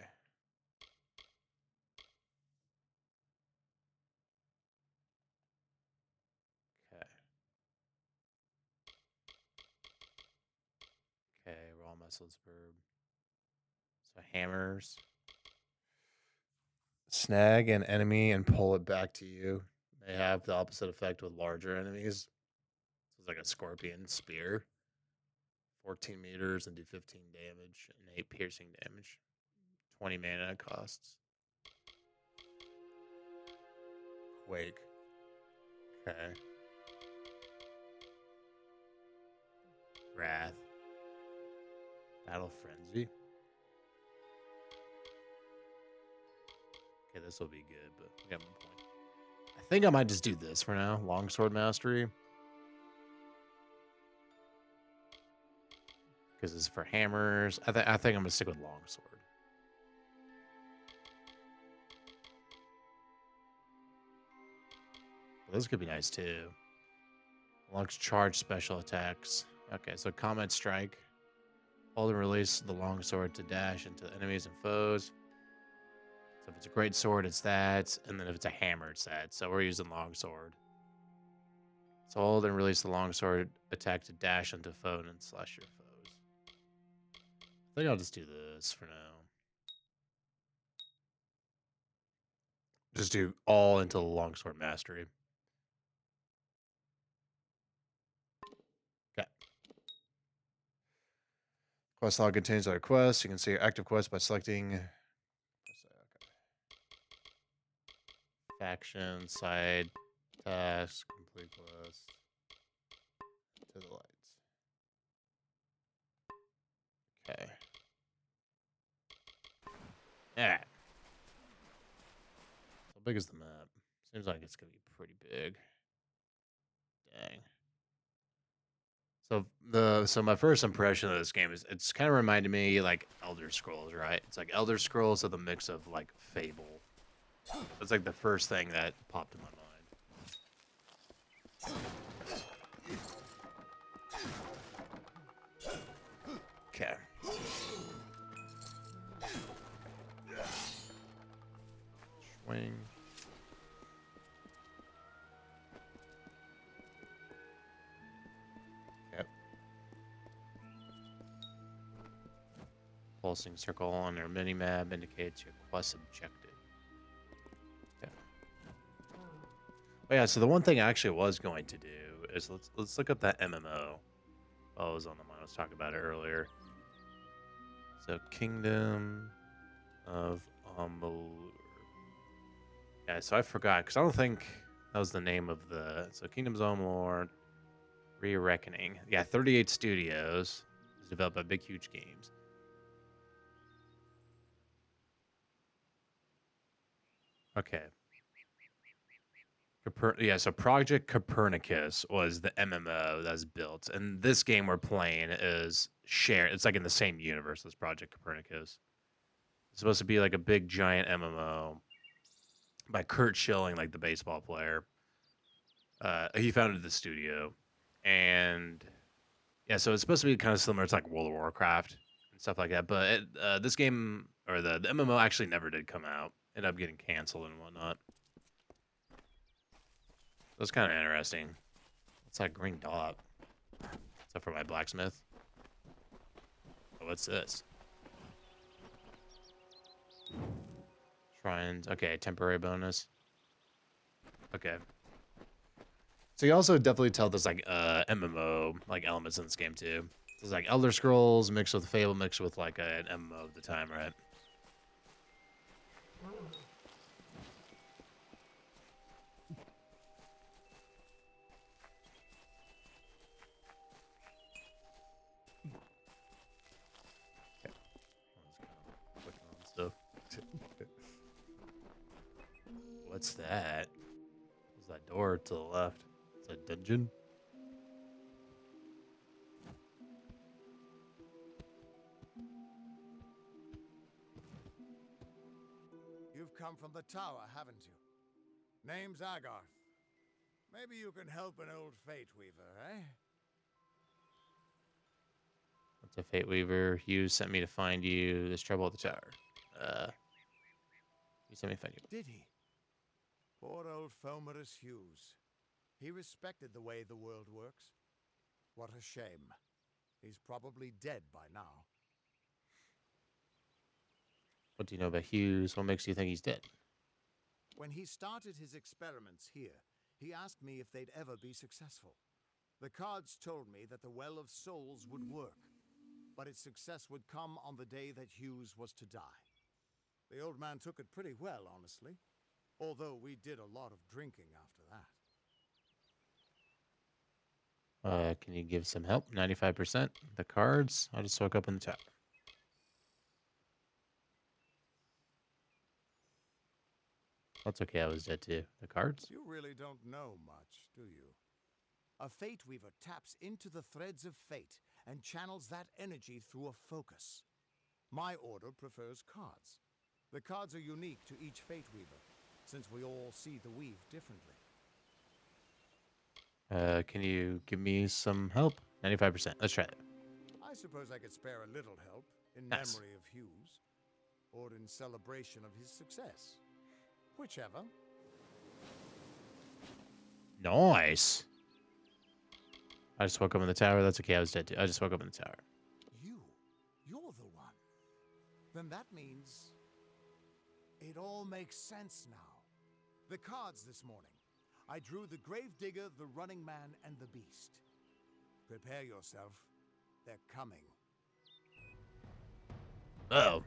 Okay. Okay, raw muscles verb. So hammers. Snag an enemy and pull it back to you. May have the opposite effect with larger enemies. So it's like a scorpion spear. 14 meters and do 15 damage and 8 piercing damage. 20 mana costs. Quake. Okay. Wrath. Battle Frenzy. Okay, this will be good, but we got 1 point. I think I might just do this for now. Longsword Mastery. because it's for hammers. I think I'm gonna stick with longsword. But those could be nice too. Launch charge special attacks. Okay, so combat strike. Hold and release the longsword to dash into enemies and foes. So if it's a great sword, it's that, and then if it's a hammer, it's that. So we're using longsword. So hold and release the longsword attack to dash into foe and slash your foes. I think I'll just do this for now. Just do all into the longsword mastery. Okay. Quest log contains other quests. You can see your active quests by selecting faction, side, task, complete quest, to the lights. Okay. Yeah. How big is the map? Seems like it's gonna be pretty big. Dang. So my first impression of this game is it's kind of reminded me like Elder Scrolls, right? It's like Elder Scrolls with a mix of like Fable. That's like the first thing that popped in my mind. Okay. Swing. Yep. Pulsing circle on your mini-map indicates your quest objective. Okay. Oh yeah, so the one thing I actually was going to do is let's look up that MMO. Oh, I was on the mind. I was talking about it earlier. So Kingdom of Amalur. Yeah, so I forgot because I don't think that was the name of the. So Kingdoms of Amalur Re-Reckoning. Yeah, 38 Studios is developed by Big Huge Games. Okay. Yeah, so Project Copernicus was the MMO that's built, and this game we're playing is shared. It's like in the same universe as Project Copernicus. It's supposed to be like a big giant MMO by Kurt Schilling, like the baseball player. He founded the studio, and yeah, so it's supposed to be kind of similar to like World of Warcraft and stuff like that. But this game or the MMO actually never did come out. Ended up getting canceled and whatnot. That's kind of interesting. What's that green dot? Is that for my blacksmith? Oh, what's this? Shrines. Okay, temporary bonus. Okay. So you also definitely tell there's like MMO like elements in this game too. There's like Elder Scrolls mixed with Fable mixed with like an MMO of the time, right? Stuff. What's that? What's that door to the left? Is that a dungeon? You've come from the tower, haven't you? Name's Agarth. Maybe you can help an old Fate Weaver, eh? What's a Fate Weaver? Hughes sent me to find you. There's trouble at the tower. He sent me to find you. Did he? Poor old Fomerus Hughes. He respected the way the world works. What a shame. He's probably dead by now. What do you know about Hughes? What makes you think he's dead? When he started his experiments here, he asked me if they'd ever be successful. The cards told me that the Well of Souls would work, but its success would come on the day that Hughes was to die. The old man took it pretty well, honestly, although we did a lot of drinking after that. Can you give some help? 95%. The cards. I'll just woke up in the tower. That's okay. I was dead too. The cards? You really don't know much, do you? A Fate Weaver taps into the threads of fate and channels that energy through a focus. My order prefers cards. The cards are unique to each Fate Weaver, since we all see the weave differently. Can you give me some help? 95%. Let's try it. I suppose I could spare a little help in Nice. memory of Hughes, or in celebration of his success. Whichever. Nice. I just woke up in the tower. That's okay. I was dead too. I just woke up in the tower. You're the one. Then that means it all makes sense now. The cards this morning. I drew the Gravedigger, the Running Man, and the Beast. Prepare yourself. They're coming. Uh-oh.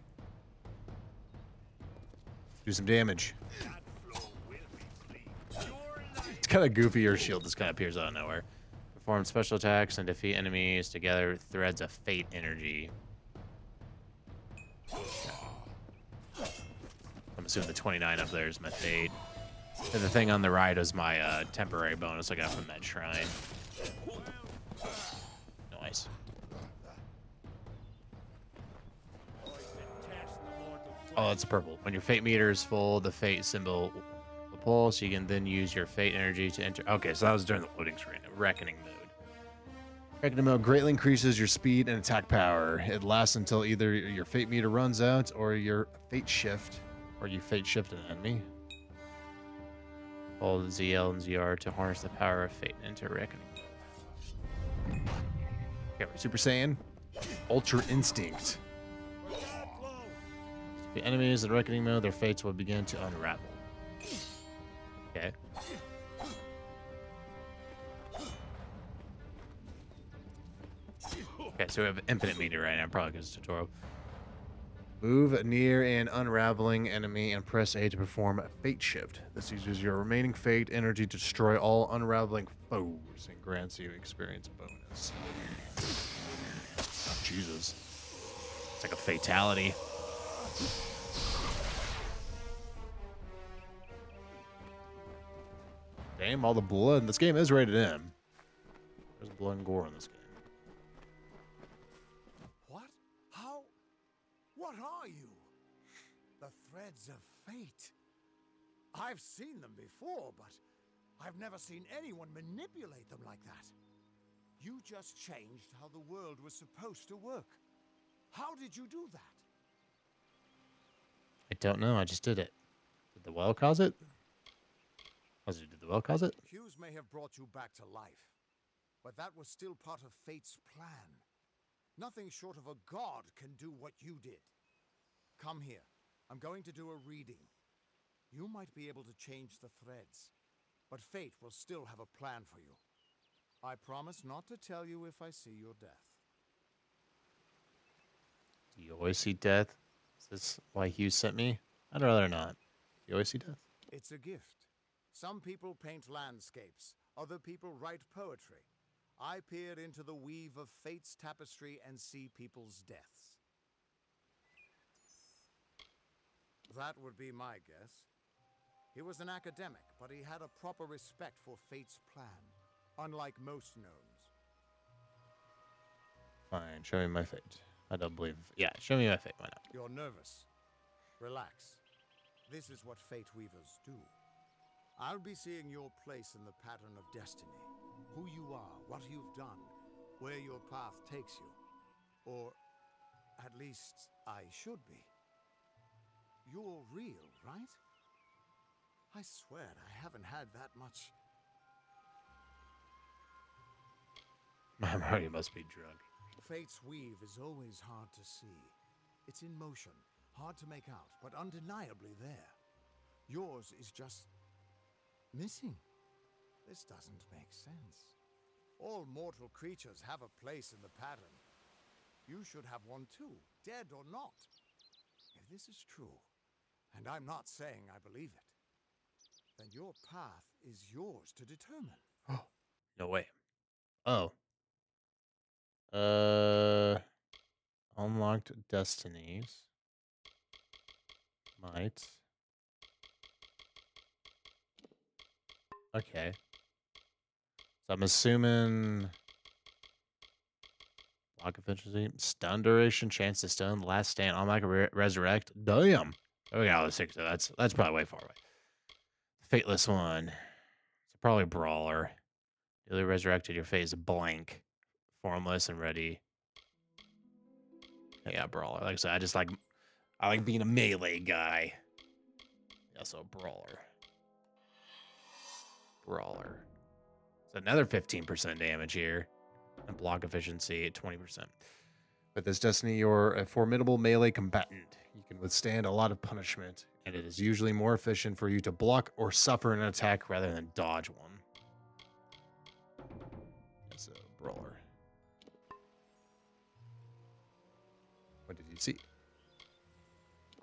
Do some damage. It's kind of goofy. Your shield just kind of appears out of nowhere. Perform special attacks and defeat enemies together with threads of fate energy. I'm assuming the 29 up there is my fate. And the thing on the right is my temporary bonus I got from that shrine. Nice. Oh, it's purple. When your fate meter is full, the fate symbol will pulse. You can then use your fate energy to enter. Okay, so that was during the loading screen. Reckoning mode. Reckoning mode greatly increases your speed and attack power. It lasts until either your fate meter runs out or your fate shift, or you fate shift an enemy. Hold ZL and ZR to harness the power of fate into reckoning. Okay, we're Super Saiyan. Ultra Instinct. The enemies in reckoning mode, their fates will begin to unravel. Okay. Okay, so we have infinite meter right now, probably because it's tutorial. Move near an unraveling enemy and press A to perform a fate shift. This uses your remaining fate energy to destroy all unraveling foes and grants you experience bonus. Oh, Jesus. It's like a fatality. Damn, all the blood. This game is rated M. There's blood and gore in this game. What? How? What are you? The threads of fate. I've seen them before, but I've never seen anyone manipulate them like that. You just changed how the world was supposed to work. How did you do that? I don't know. I just did it. Did the well cause it? Did the well cause it? Hughes may have brought you back to life, but that was still part of fate's plan. Nothing short of a god can do what you did. Come here. I'm going to do a reading. You might be able to change the threads, but fate will still have a plan for you. I promise not to tell you if I see your death. Do you always see death? Is this why Hugh sent me? I'd rather not. Do you always see death? It's a gift. Some people paint landscapes, other people write poetry. I peer into the weave of fate's tapestry and see people's deaths. That would be my guess. He was an academic, but he had a proper respect for fate's plan, unlike most gnomes. Fine, show me my fate. I don't believe. Yeah, show me my fate. Why not? You're nervous. Relax. This is what fate weavers do. I'll be seeing your place in the pattern of destiny. Who you are, what you've done, where your path takes you. Or, at least, I should be. You're real, right? I swear I haven't had that much. My you must be drunk. Fate's weave is always hard to see. It's in motion, hard to make out, but undeniably there. Yours is just missing. This doesn't make sense. All mortal creatures have a place in the pattern. You should have one too, dead or not. If this is true, and I'm not saying I believe it, then your path is yours to determine. No way. Oh. Unlocked destinies. Might. Okay. So I'm assuming Block efficiency, stun duration, chance to stun, last stand, automatic resurrect. Damn. Oh yeah, let's take that. That's probably way far away. Fateless one. It's probably brawler. Newly resurrected, your face blank, formless and ready. Yeah, brawler. Like I said, I like being a melee guy. Yeah, so brawler. Brawler. So another 15% damage here. And block efficiency at 20%. With this destiny, you're a formidable melee combatant. You can withstand a lot of punishment, and it is usually more efficient for you to block or suffer an attack rather than dodge one. That's a brawler. What did you see?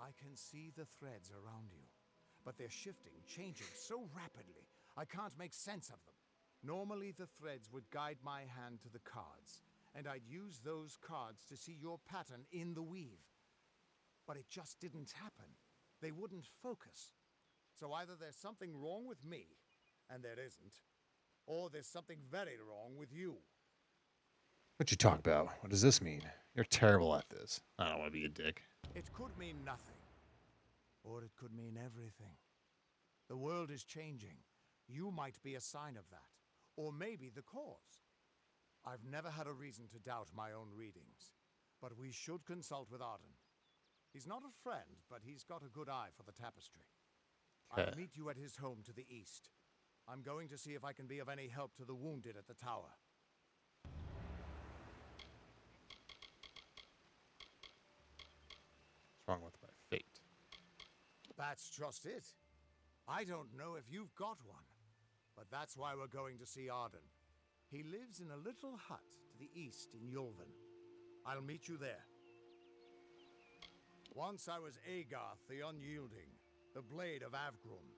I can see the threads around you, but they're shifting, changing so rapidly, I can't make sense of them. Normally, the threads would guide my hand to the cards, and I'd use those cards to see your pattern in the weave. But it just didn't happen. They wouldn't focus. So either there's something wrong with me, and there isn't, or there's something very wrong with you. What you talk about? What does this mean? You're terrible at this. I don't want to be a dick. It could mean nothing, or it could mean everything. The world is changing. You might be a sign of that, or maybe the cause. I've never had a reason to doubt my own readings, but we should consult with Arden. He's not a friend, but he's got a good eye for the tapestry. I'll meet you at his home to the east. I'm going to see if I can be of any help to the wounded at the tower. What's wrong with my fate? That's just it. I don't know if you've got one, but that's why we're going to see Arden. He lives in a little hut to the east in Yulven. I'll meet you there. Once I was Agarth the Unyielding, the Blade of Avgrun.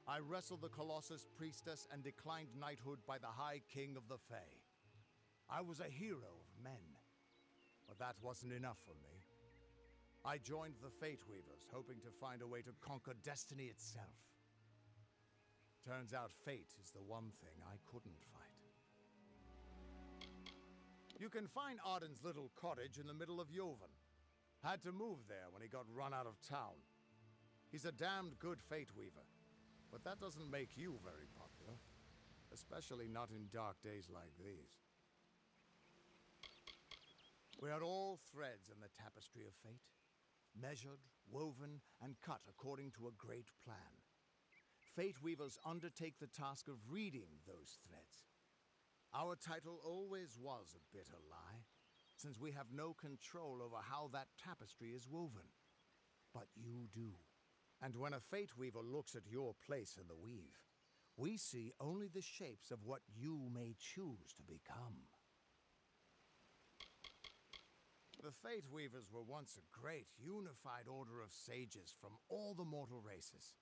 I wrestled the Colossus Priestess and declined knighthood by the High King of the Fae. I was a hero of men, but that wasn't enough for me. I joined the Fate Weavers, hoping to find a way to conquer destiny itself. Turns out fate is the one thing I couldn't fight. You can find Arden's little cottage in the middle of Yulven. Had to move there when he got run out of town. He's a damned good Fate Weaver, but that doesn't make you very popular. Especially not in dark days like these. We are all threads in the tapestry of fate. Measured, woven, and cut according to a great plan. Fate Weavers undertake the task of reading those threads. Our title always was a bitter lie, since we have no control over how that tapestry is woven. But you do. And when a Fate Weaver looks at your place in the weave, we see only the shapes of what you may choose to become. The Fate Weavers were once a great, unified order of sages from all the mortal races.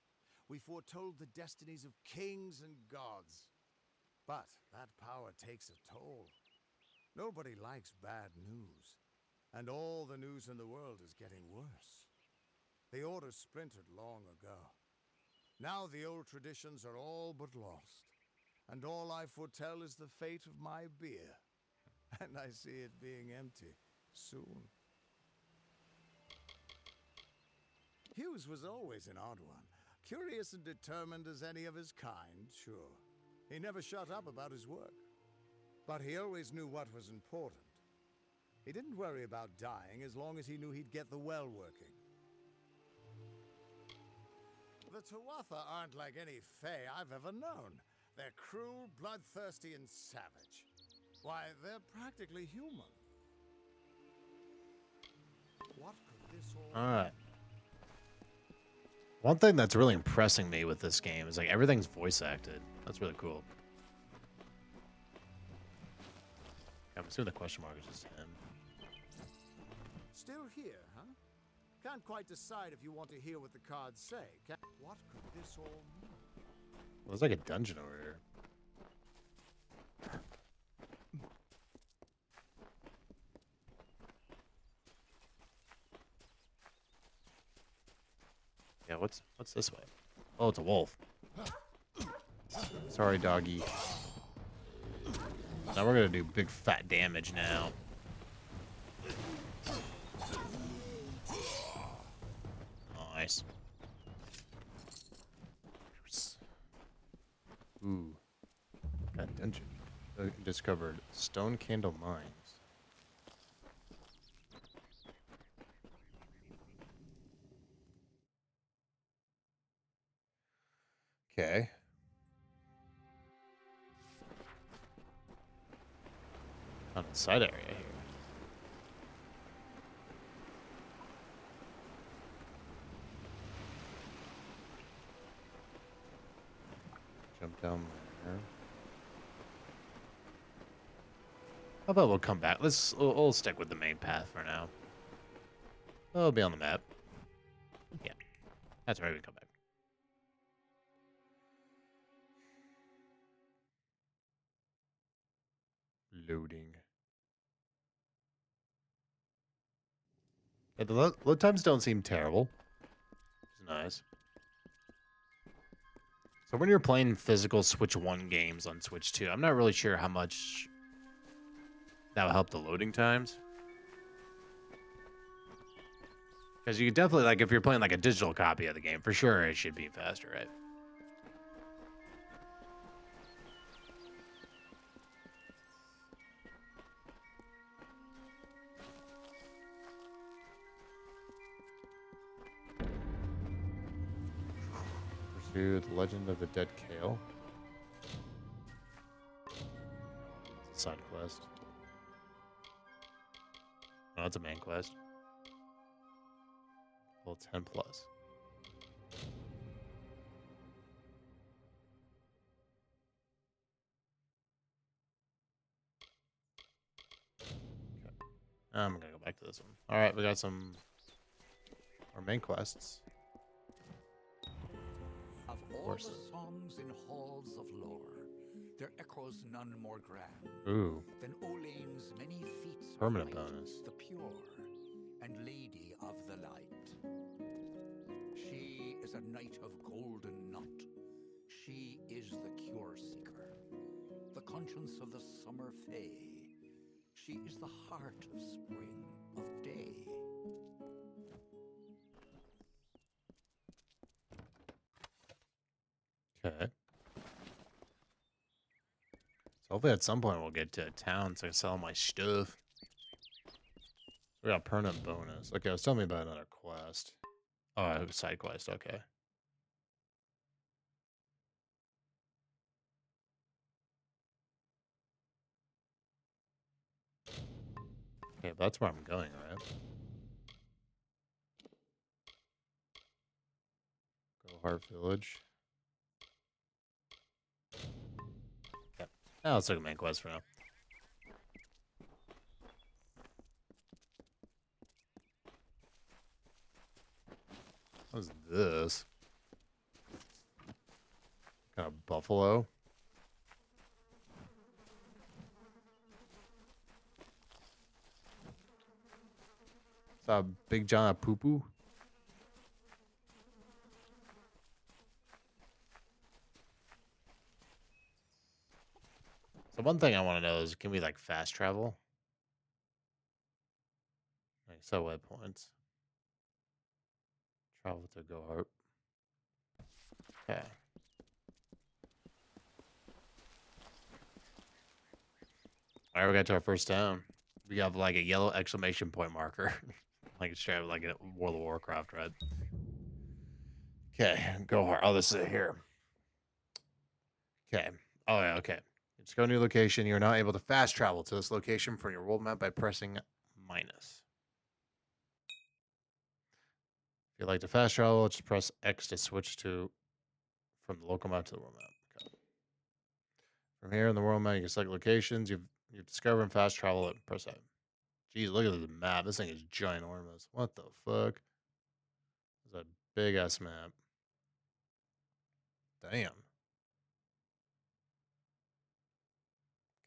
We foretold the destinies of kings and gods. But that power takes a toll. Nobody likes bad news. And all the news in the world is getting worse. The Order splintered long ago. Now the old traditions are all but lost. And all I foretell is the fate of my beer. And I see it being empty soon. Hughes was always an odd one. Curious and determined as any of his kind, sure. He never shut up about his work. But he always knew what was important. He didn't worry about dying as long as he knew he'd get the well working. The Tuatha aren't like any Fae I've ever known. They're cruel, bloodthirsty, and savage. Why, they're practically human. What could this all... All right. One thing that's really impressing me with this game is like everything's voice acted. That's really cool. I'm assuming the question mark is just him. Still here, huh? Can't quite decide if you want to hear what the cards say. What could this all mean? Well, there's like a dungeon over here. Yeah, what's this way? Oh, it's a wolf. Sorry, doggy. Now we're gonna do big fat damage now. Nice. Ooh. That dungeon. Discovered stone candle mines. Okay. On the side area here. Jump down there. How about we'll come back? We'll stick with the main path for now. It'll be on the map. Yeah. That's right, we come back. Loading. Yeah, the load times don't seem terrible. It's nice. So when you're playing physical Switch 1 games on Switch 2, I'm not really sure how much that will help the loading times. Because you definitely, like, if you're playing, like, a digital copy of the game, for sure it should be faster, right? Pursue the Legend of the Dead Kale. It's a side quest. No, it's a main quest. Well, 10 plus. Okay. I'm gonna go back to this one. Alright, we got some more main quests. Of all the songs in halls of lore, there echoes none more grand Ooh. than Olane's many feats Permanent of might, bonus. the pure and lady of the light. She is a knight of golden knot. She is the cure seeker, the conscience of the summer fae. She is the heart of spring, of day. Okay. So hopefully at some point we'll get to a town so I can sell my stuff. We got permanent bonus. Okay, tell me about another quest. Oh, side quest, okay. Okay, but that's where I'm going, right? Go Heart Village. Yep. Oh, let's take a main quest for now. What is this? Kind of buffalo? Is that Big John a poo-poo? So one thing I want to know is, can we, like, fast travel? Like, so waypoints. Travel to Go Heart. Okay. Alright, we got to our first town. We have, like, a yellow exclamation point marker. Like, straight up like in World of Warcraft, right? Okay, Go Heart. Oh, this is it here. Okay. Oh, yeah, okay. Just go to a new location. You're not able to fast travel to this location from your world map by pressing minus. If you'd like to fast travel, just press X to switch to from the local map to the world map. Okay. From here in the world map, you can select locations you've discovered and fast travel it. Press that. Jeez, look at the map. This thing is ginormous. What the fuck? It's a big ass map. Damn.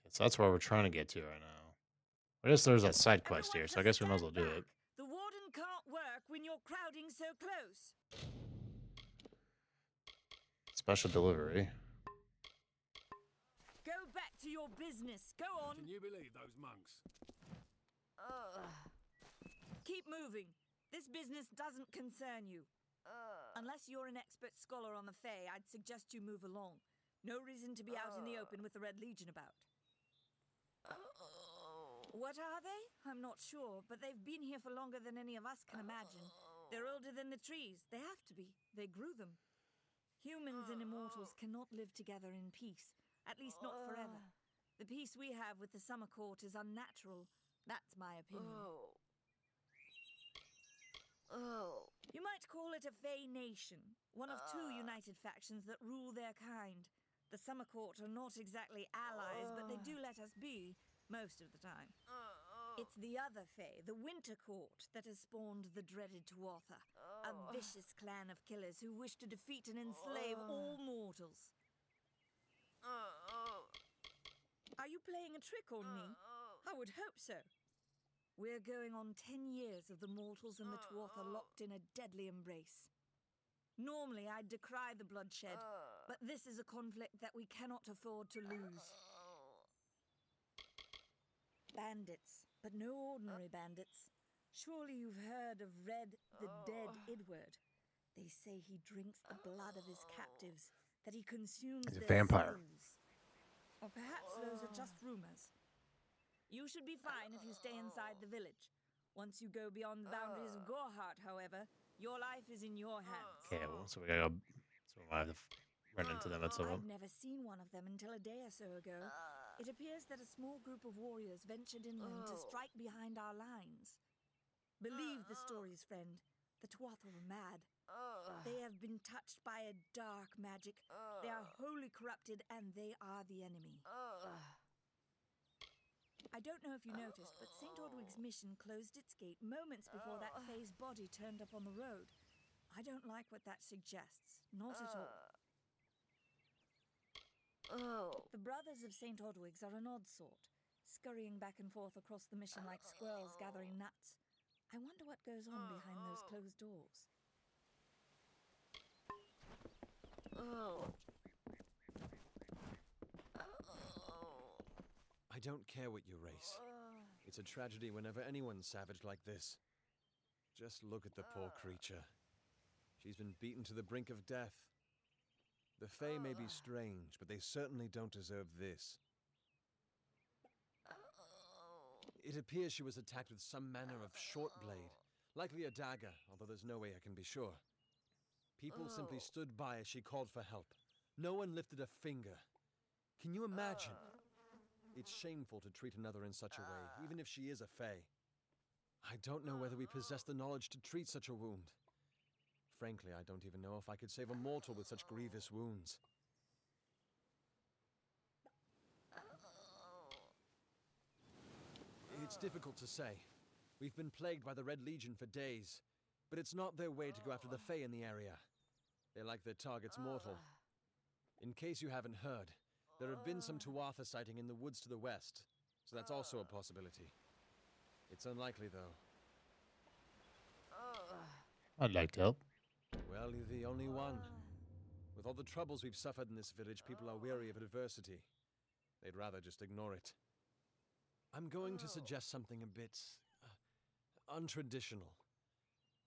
Okay, so that's where we're trying to get to right now. I guess there's a side quest here, so I guess we might as well do it. The warden can't work when you're crowding so close. Special delivery. Go back to your business. Go on. Can you believe those monks? Keep moving. This business doesn't concern you. Unless you're an expert scholar on the Fae, I'd suggest you move along. No reason to be out in the open with the Red Legion about. What are they? I'm not sure, but they've been here for longer than any of us can imagine. They're older than the trees. They have to be. They grew them. Humans and immortals cannot live together in peace, at least not forever. The peace we have with the Summer Court is unnatural. That's my opinion. You might call it a Fae nation, one of two united factions that rule their kind. The Summer Court are not exactly allies, but they do let us be, most of the time. It's the other Fae, the Winter Court, that has spawned the dreaded Tuatha, a vicious clan of killers who wish to defeat and enslave all mortals. Are you playing a trick on me? I would hope so. We're going on 10 years of the mortals and the Tuatha locked in a deadly embrace. Normally, I'd decry the bloodshed, but this is a conflict that we cannot afford to lose. Bandits, but no ordinary bandits. Surely you've heard of Red the Dead Idward. They say he drinks the blood of his captives, that he consumes He's a their vampire. souls. Or perhaps those are just rumors. You should be fine if you stay inside the village. Once you go beyond the boundaries of Gorhart, however, your life is in your hands. Okay, well, so we gotta go. So we might have to run into them at some point. I'd never seen one of them until a day or so ago. It appears that a small group of warriors ventured inland to strike behind our lines. Believe the stories, friend. The Tuatha are mad. They have been touched by a dark magic. They are wholly corrupted, and they are the enemy. I don't know if you noticed, but St. Ordwig's mission closed its gate moments before that Fae's body turned up on the road. I don't like what that suggests. Not at all. The Brothers of St. Ordwig's are an odd sort, scurrying back and forth across the mission like squirrels gathering nuts. I wonder what goes on behind those closed doors. I don't care what you race. It's a tragedy whenever anyone's savage like this. Just look at the poor creature. She's been beaten to the brink of death. The Fae may be strange, but they certainly don't deserve this. It appears she was attacked with some manner of short blade, likely a dagger, although there's no way I can be sure. People simply stood by as she called for help. No one lifted a finger. Can you imagine? It's shameful to treat another in such a way, even if she is a Fae. I don't know whether we possess the knowledge to treat such a wound. Frankly, I don't even know if I could save a mortal with such grievous wounds. It's difficult to say. We've been plagued by the Red Legion for days, but it's not their way to go after the Fae in the area. They like their targets mortal. In case you haven't heard, there have been some Tuatha sighting in the woods to the west, so that's also a possibility. It's unlikely, though. I'd like to help. Well, you're the only one. With all the troubles we've suffered in this village, people are weary of adversity. They'd rather just ignore it. I'm going to suggest something a bit untraditional.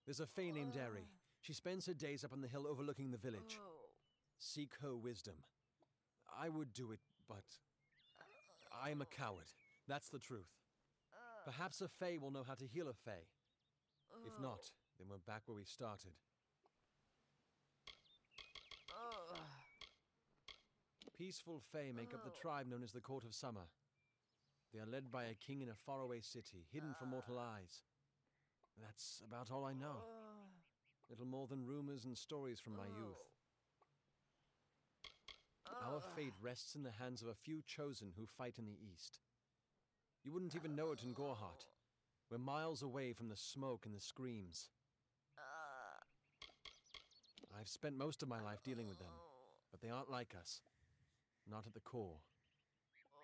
There's a Fae named Eri. She spends her days up on the hill overlooking the village. Seek her wisdom. I would do it, but I am a coward. That's the truth. Perhaps a Fae will know how to heal a Fae. If not, then we're back where we started. Peaceful Fae make up the tribe known as the Court of Summer. They are led by a king in a faraway city, hidden from mortal eyes. That's about all I know. Little more than rumors and stories from my youth. Our fate rests in the hands of a few chosen who fight in the east. You wouldn't even know it in Gorhart. We're miles away from the smoke and the screams. I've spent most of my life dealing with them, but they aren't like us. Not at the core.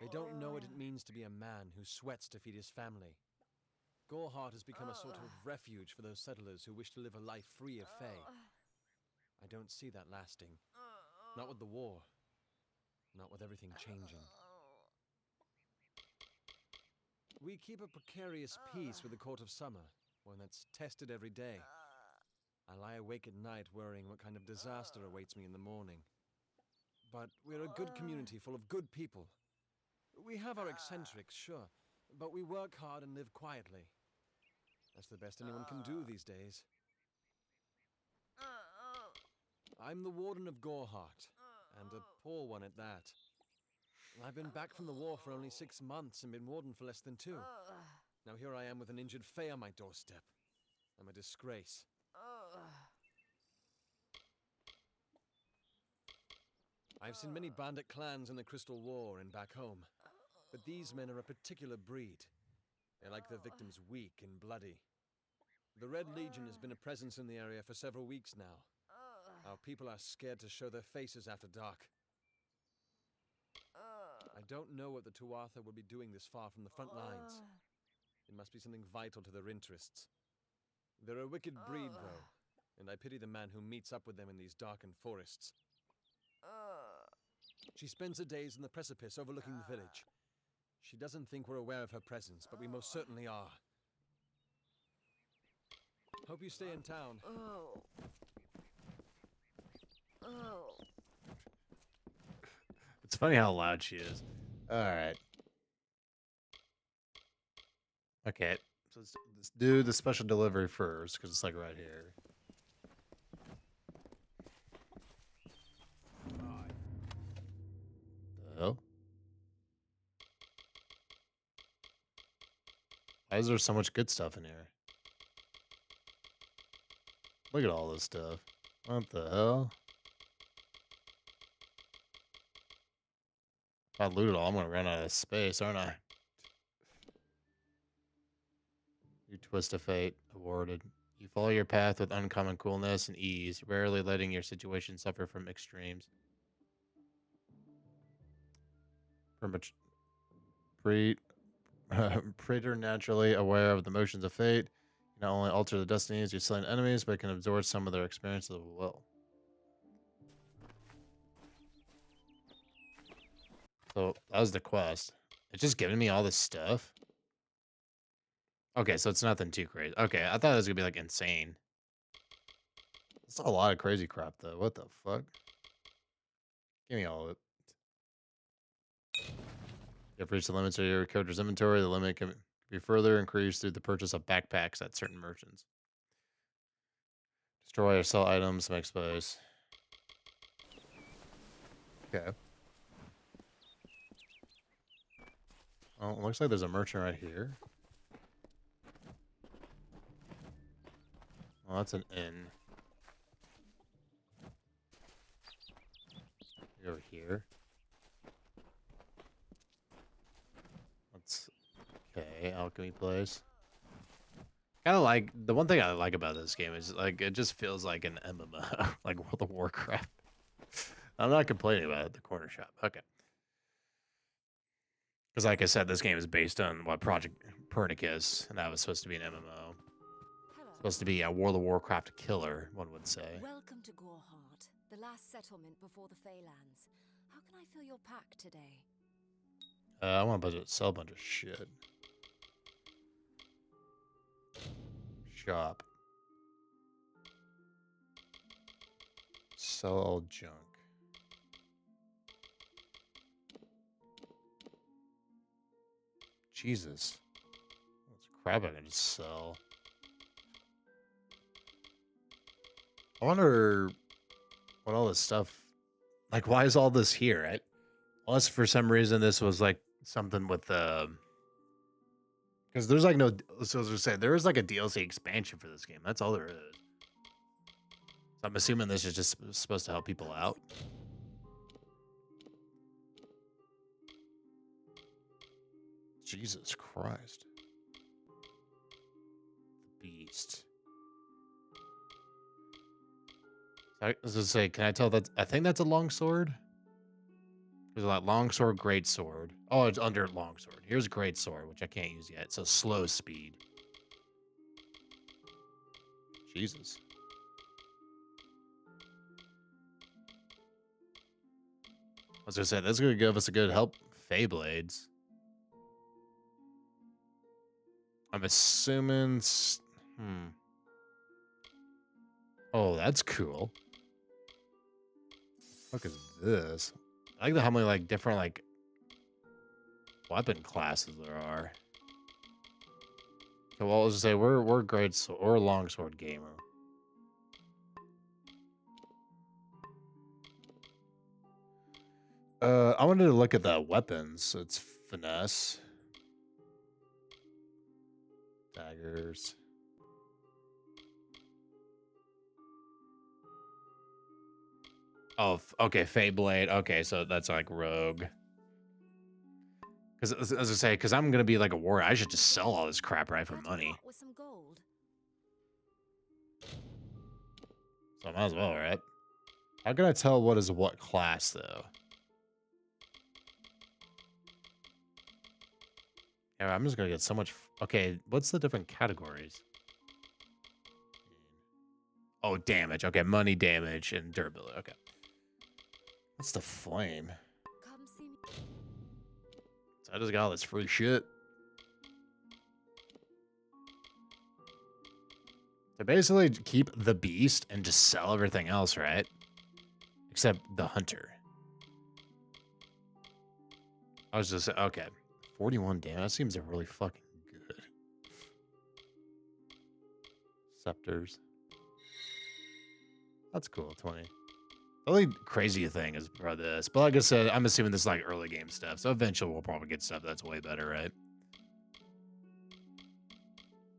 They don't know what it means to be a man who sweats to feed his family. Gorhart has become a sort of refuge for those settlers who wish to live a life free of Fae. I don't see that lasting. Not with the war. Not with everything changing. We keep a precarious peace with the Court of Summer, one that's tested every day. I lie awake at night worrying what kind of disaster awaits me in the morning. But we're a good community full of good people. We have our eccentrics, sure, but we work hard and live quietly. That's the best anyone can do these days. I'm the Warden of Goreheart, and a poor one at that. I've been back from the war for only 6 months and been Warden for less than 2. Now here I am with an injured Fae on my doorstep. I'm a disgrace. I've seen many bandit clans in the Crystal War and back home, but these men are a particular breed. They like their victims weak and bloody. The Red Legion has been a presence in the area for several weeks now. Our people are scared to show their faces after dark. I don't know what the Tuatha will be doing this far from the front lines. It must be something vital to their interests. They're a wicked breed, though, and I pity the man who meets up with them in these darkened forests. She spends her days in the precipice overlooking the village. She doesn't think we're aware of her presence, but we most certainly are. Hope you stay in town. It's funny how loud she is. All right. Okay, so let's do the special delivery first, because it's like right here. The hell? Why is there so much good stuff in here? Look at all this stuff. What the hell? If I loot it all, I'm gonna run out of space, aren't I? You twist of fate awarded. You follow your path with uncommon coolness and ease, rarely letting your situation suffer from extremes. Preternaturally aware of the motions of fate, you not only alter the destinies of your slain enemies, but can absorb some of their experiences as well. So that was the quest. It's just giving me all this stuff. Okay, so it's nothing too crazy. Okay, I thought it was gonna be like insane. It's a lot of crazy crap though. What the fuck? Give me all of it. You have reached the limits of your character's inventory. The limit can be further increased through the purchase of backpacks at certain merchants. Destroy or sell items, make space. Okay. Oh, it looks like there's a merchant right here. Well, that's an inn. Over here. Let's. Okay, alchemy place. Kind of like the one thing I like about this game is like it just feels like an MMO, like World of Warcraft. I'm not complaining about it. The corner shop. Okay. Because like I said, this game is based on what Project Pernicus, and that was supposed to be an MMO. Supposed to be a World of Warcraft killer, one would say. Welcome to Goreheart, the last settlement before the Feylands. How can I fill your pack today? I want to sell a bunch of shit. Shop. Sell all junk. Jesus. What's crap I can just sell? I wonder what all this stuff... Like, why is all this here? Unless for some reason this was like something with the... Because there's like no... So as I said, there is like a DLC expansion for this game. That's all there is. So I'm assuming this is just supposed to help people out. Jesus Christ. The beast. I was gonna say, can I tell that? I think that's a longsword. There's a lot longsword, great sword. Oh, it's under longsword. Here's great sword, which I can't use yet. So slow speed. Jesus. I was gonna say that's gonna give us a good help. Feyblades. I'm assuming. Oh, that's cool. What the fuck is this? I like how many like different like weapon classes there are. Okay, well, let's just say we're great sword, we're a longsword gamer. I wanted to look at the weapons. It's finesse, daggers. Oh, okay, Fate Blade. Okay, so that's like rogue. Because as I say, because I'm gonna be like a warrior, I should just sell all this crap right for money. With some gold. So I might as well, right? How can I tell what is what class though? Yeah, I'm just gonna get so much. Okay, what's the different categories? Oh, damage. Okay, money, damage, and durability. Okay. What's the flame? Come see me. So I just got all this free shit. So basically, keep the beast and just sell everything else, right? Except the hunter. I was just okay. 41 damage. That seems really fucking good. Scepters. That's cool. 20. The only crazy thing is for this, but like I said, I'm assuming this is like early game stuff. So eventually, we'll probably get stuff that's way better, right?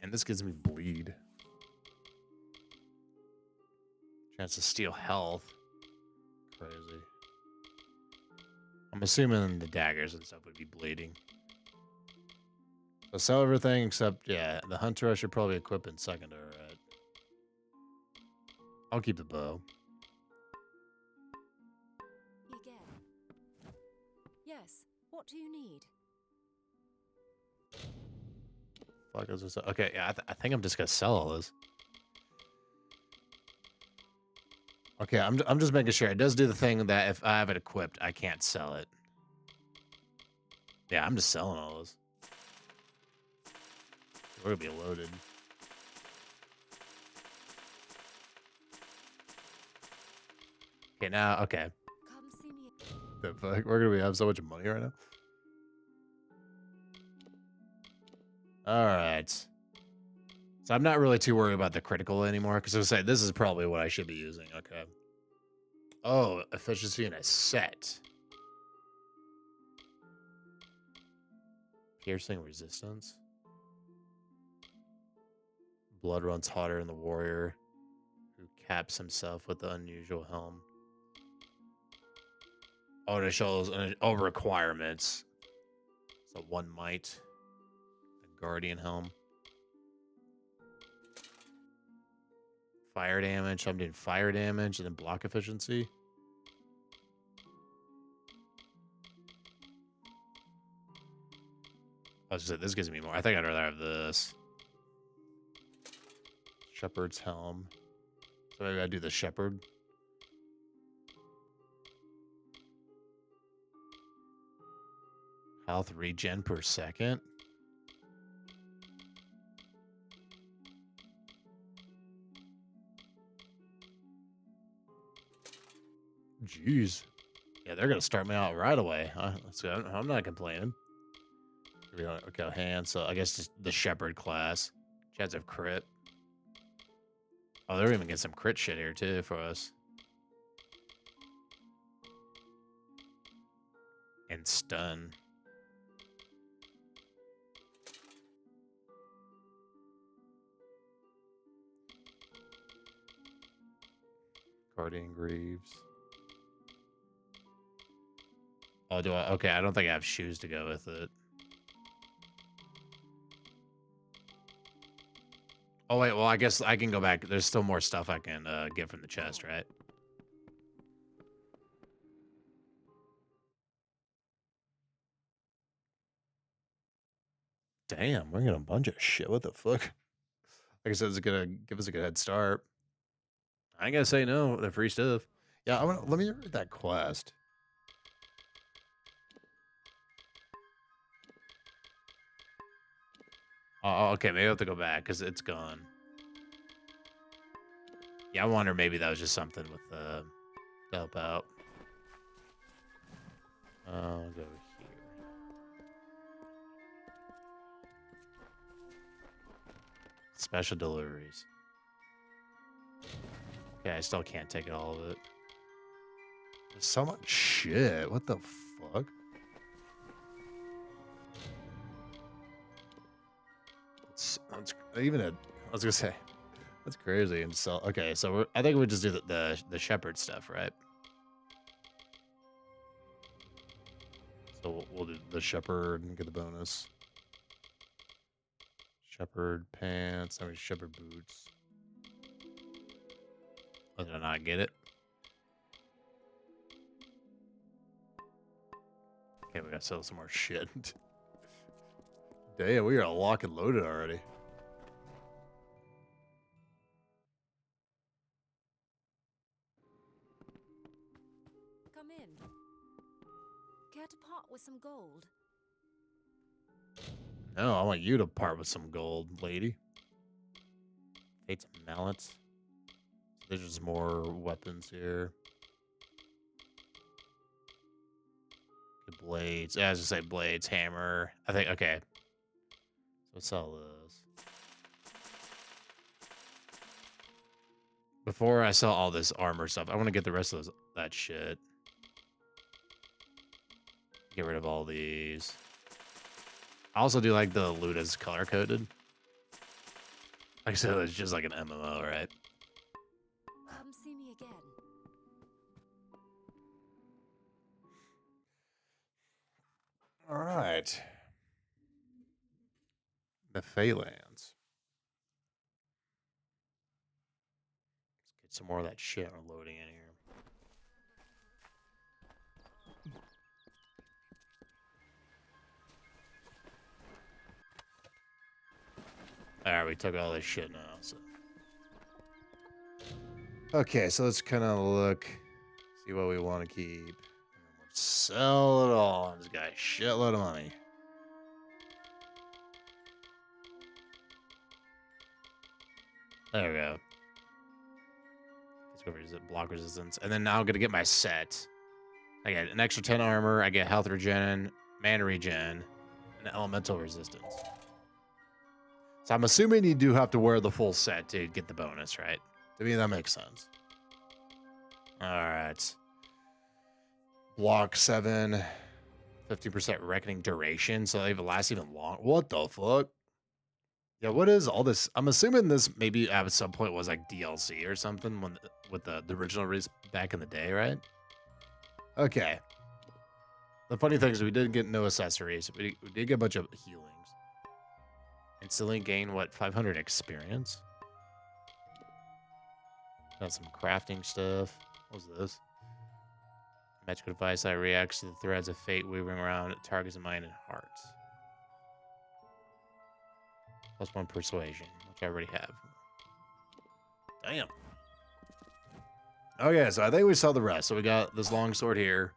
And this gives me bleed. Chance to steal health. Crazy. I'm assuming the daggers and stuff would be bleeding. So sell everything except, yeah, the hunter I should probably equip in secondary, right? I'll keep the bow. Again. Yes. What do you need? Fuck is this? Okay, yeah, I think I'm just gonna sell all this. Okay, I'm just making sure. It does do the thing that if I have it equipped, I can't sell it. Yeah, I'm just selling all this. We're gonna be loaded. Okay, now, okay. Come see me. The fuck? We're gonna have so much money right now. All right. So I'm not really too worried about the critical anymore, because I was saying this is probably what I should be using. Okay. Oh, efficiency in a set. Piercing resistance. Blood runs hotter in the warrior who caps himself with the unusual helm. Oh, and it shows requirements. So 1 might. The guardian helm. Fire damage. So I'm doing fire damage and then block efficiency. I was just saying, this gives me more. I think I'd rather have this. Shepherd's helm. So maybe I do the shepherd. Health regen per second. Jeez. Yeah, they're gonna start me out right away. So I'm not complaining. Okay, hand. So I guess just the shepherd class. Chance of crit. Oh, they're even getting some crit shit here too for us. And stun. Guardian Greaves. Oh, do I? Okay, I don't think I have shoes to go with it. Oh, wait, well, I guess I can go back. There's still more stuff I can get from the chest, right? Damn, we're getting a bunch of shit. What the fuck? Like I said, it's gonna give us a good head start. I ain't gonna say no. The free stuff. Yeah, let me read that quest. Oh, okay, maybe I have to go back because it's gone. Yeah, I wonder maybe that was just something with to help out. I'll go here. Special deliveries. Okay, I still can't take all of it. There's so much shit. What the fuck? That's even a. I was gonna say, that's crazy. And so, okay, so I think we just do the shepherd stuff, right? So we'll do the shepherd and get the bonus. Shepherd pants. I mean, shepherd boots. Oh, did I not get it? Okay, we gotta sell some more shit. Damn, we are lock and loaded already. Come in. Care to part with some gold? No, I want you to part with some gold, lady. Fates and mallets. There's just more weapons here. Good blades. Yeah, I was gonna say blades, hammer. I think, okay. So let's sell this. Before I sell all this armor stuff, I want to get the rest of that shit. Get rid of all these. I also do like the loot is color coded. Like I said, it's just like an MMO, right? Come see me again. All right. The Phalanx. Let's get some more of that shit loading in here. Alright, we took all this shit now, so. Okay, so let's kind of look, see what we want to keep. And then we'll sell it all. This guy, shitload of money. There we go. Let's go for block resistance. And then now I'm going to get my set. I get an extra 10 armor. I get health regen, mana regen, and elemental resistance. So I'm assuming you do have to wear the full set to get the bonus, right? To me, that makes sense. All right. Block 7, 50% reckoning duration, so they even last even long. What the fuck? Yeah, what is all this? I'm assuming this maybe at some point was like DLC or something when with the original release back in the day, right? Okay. The funny thing is we didn't get no accessories. We did get a bunch of healings. Instantly gain, what, 500 experience? Got some crafting stuff. What was this? Magical device that reacts to the threads of fate weaving around targets' mind and hearts. +1 persuasion, which I already have. Damn. Okay, so I think we saw the rest. So we got this long sword here.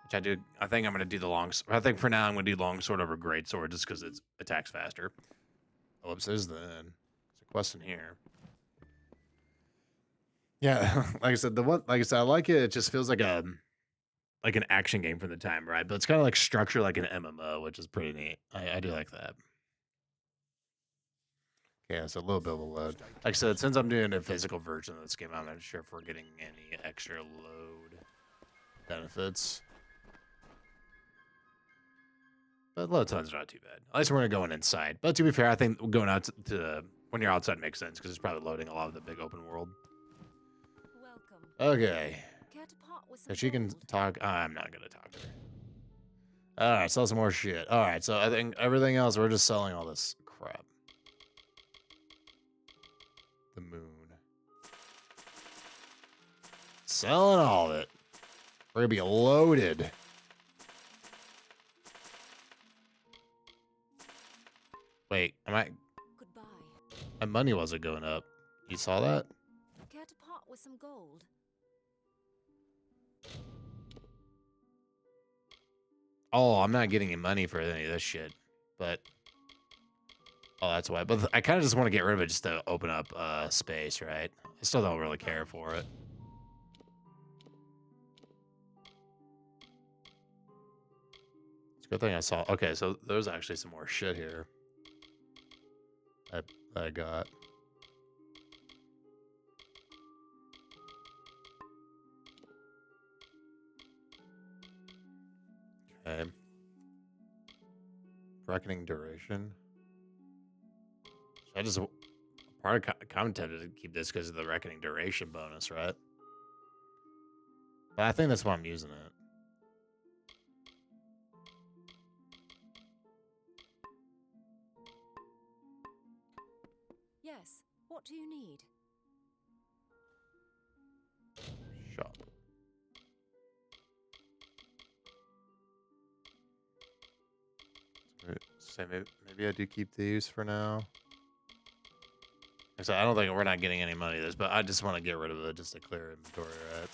Which I do. I think I'm going to do the long. I think for now I'm going to do long sword over great sword just because it attacks faster. Oh, whoops, there's the end. There's a quest in here. Yeah, like I said, I like it. It just feels like an action game from the time, right? But it's kind of like structured like an MMO, which is pretty neat. I do like that. Yeah, it's a little bit of a load. Like I said, since I'm doing a physical version of this game, I'm not sure if we're getting any extra load benefits. But load time's not too bad. At least we're not going inside. But to be fair, I think going out to when you're outside makes sense because it's probably loading a lot of the big open world. Welcome. Okay. Care to part with So some she can gold? talk. I'm not going to talk to her. All right, sell some more shit. All right, so I think everything else, we're just selling all this crap. The moon. Selling all of it. We're going to be loaded. Wait, Goodbye. my money wasn't going up. You saw that? Care to part with some gold? Oh, I'm not getting any money for any of this shit. But Oh, that's why. But I kind of just want to get rid of it just to open up space, right? I still don't really care for it. It's a good thing I saw. Okay, so there's actually some more shit here. I got. Okay. Reckoning duration. I just part of kind tempted to keep this because of the reckoning duration bonus, right? But I think that's why I'm using it. Yes, what do you need? Shop. So maybe I do keep these for now. So I don't think we're not getting any money of this, but I just want to get rid of it just to clear inventory, right?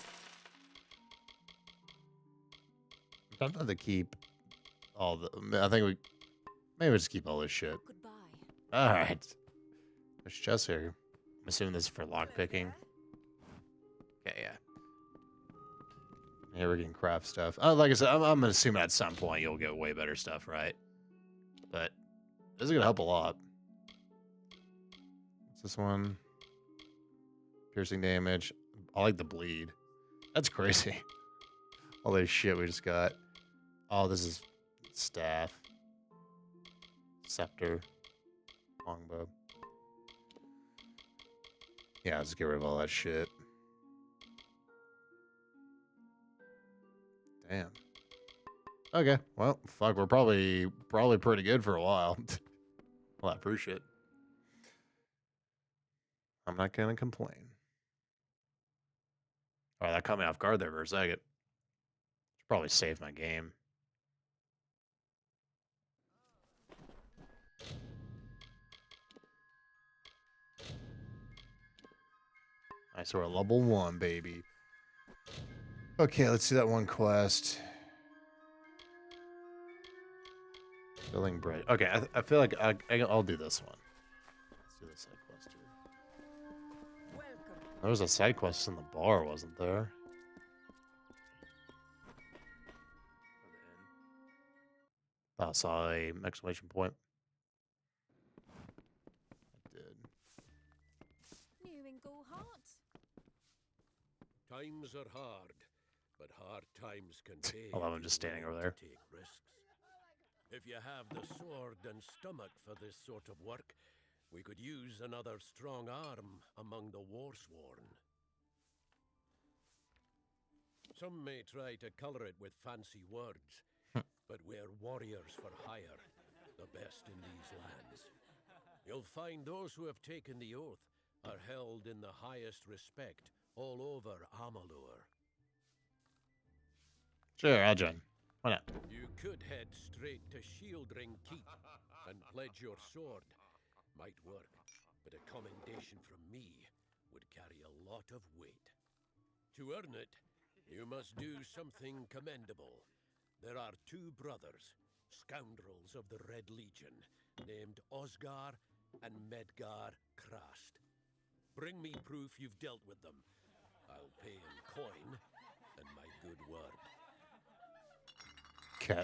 I'm tempted to keep all the. I think maybe just keep all this shit. Goodbye. All right. There's chests here. I'm assuming this is for lockpicking. Okay, yeah. Here we can craft stuff. Like I said, I'm assuming at some point you'll get way better stuff, right? But this is gonna help a lot. What's this one? Piercing damage. I like the bleed. That's crazy. All this shit we just got. Oh, this is staff. Scepter. Longbow. Yeah, let's get rid of all that shit. Damn. Okay, well, fuck, we're probably pretty good for a while. Well, I appreciate it. I'm not gonna complain. All right, that caught me off guard there for a second. Should probably save my game. Alright, so we're level 1, baby. Okay, let's do that one quest. Filling bread. Okay, I feel like I'll do this one. Let's do this side quest here. There was a side quest in the bar, wasn't there? I saw a exclamation point. I did. New in Go Heart. Times are hard, but hard times can pay. I love him just standing over there. Take risks. If you have the sword and stomach for this sort of work, we could use another strong arm among the warsworn. Some may try to color it with fancy words, but we're warriors for hire, the best in these lands. You'll find those who have taken the oath are held in the highest respect all over Amalur. Sure, I'll join. Why not? You could head straight to Shieldring Keep and pledge your sword. Might work, but a commendation from me would carry a lot of weight. To earn it, you must do something commendable. There are two brothers, scoundrels of the Red Legion, named Osgar and Medgar Krast. Bring me proof you've dealt with them. I'll pay in coin and my good word. Okay.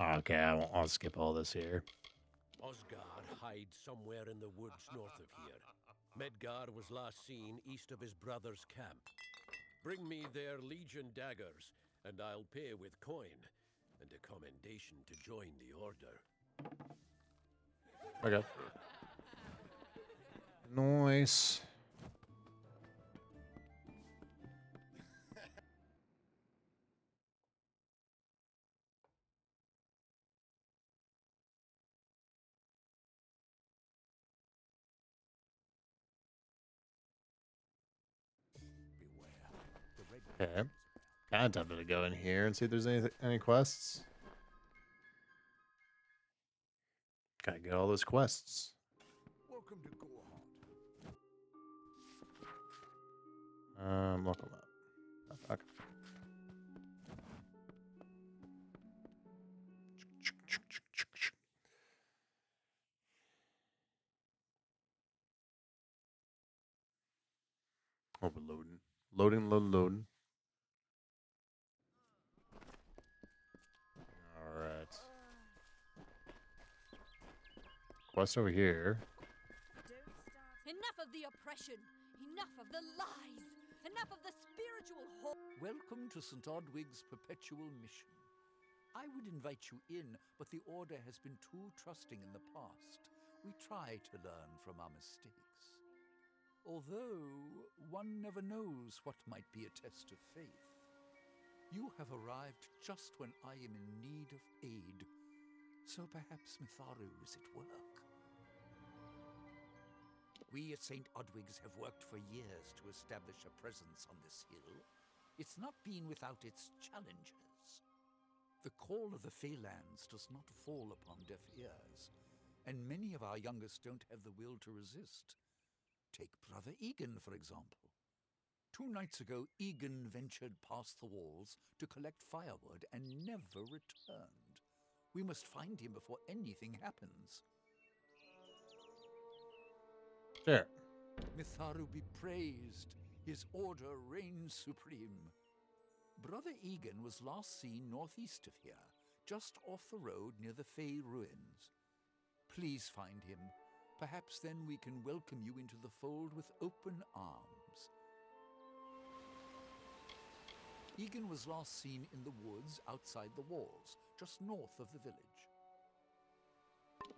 Okay, I'll skip all this here. Osgar hides somewhere in the woods north of here. Medgar was last seen east of his brother's camp. Bring me their Legion daggers, and I'll pay with coin, and a commendation to join the order. Okay. Nice. Okay. Kind of tempted to go in here and see if there's any quests. Gotta get all those quests. Welcome to Gorhart. Look them up. Oh, fuck. loading. All right. Quest over here. Enough of the oppression! Enough of the lies! Enough of the spiritual Welcome to St. Odwig's perpetual mission. I would invite you in, but the Order has been too trusting in the past. We try to learn from our mistakes. Although, one never knows what might be a test of faith. You have arrived just when I am in need of aid, so perhaps Mitharu is at work. We at St. Odwig's have worked for years to establish a presence on this hill. It's not been without its challenges. The call of the Feylands does not fall upon deaf ears, and many of our youngest don't have the will to resist. Take Brother Egan, for example. 2 nights ago, Egan ventured past the walls to collect firewood and never returned. We must find him before anything happens. Sure. Mitharu be praised. His order reigns supreme. Brother Egan was last seen northeast of here, just off the road near the Fey ruins. Please find him. Perhaps then we can welcome you into the fold with open arms. Egan was last seen in the woods outside the walls, just north of the village.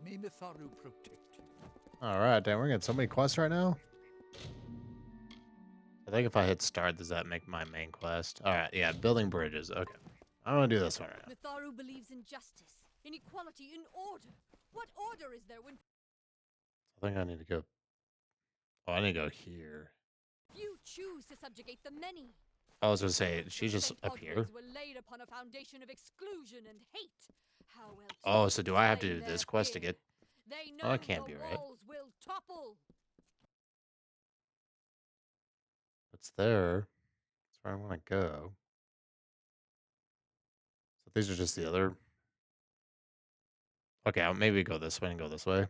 May Mitharu protect you. Alright, damn, we're getting so many quests right now. I think if I hit start, does that make my main quest? Alright, yeah, building bridges. Okay. I'm gonna do this one right now. Mitharu believes in justice, in equality, in order. What order is there when I think I need to go. Oh, I need to go here. few choose to subjugate the many? I was gonna say, she's just St. up here. Odwig's were laid upon a foundation of exclusion and hate. How else Oh, would so they do I have to explain do their this quest to fear? get? They know Oh, that can't the be right. walls will topple. It's there. That's where I want to go. So these are just the other. Okay, I'll maybe go this way and go this way.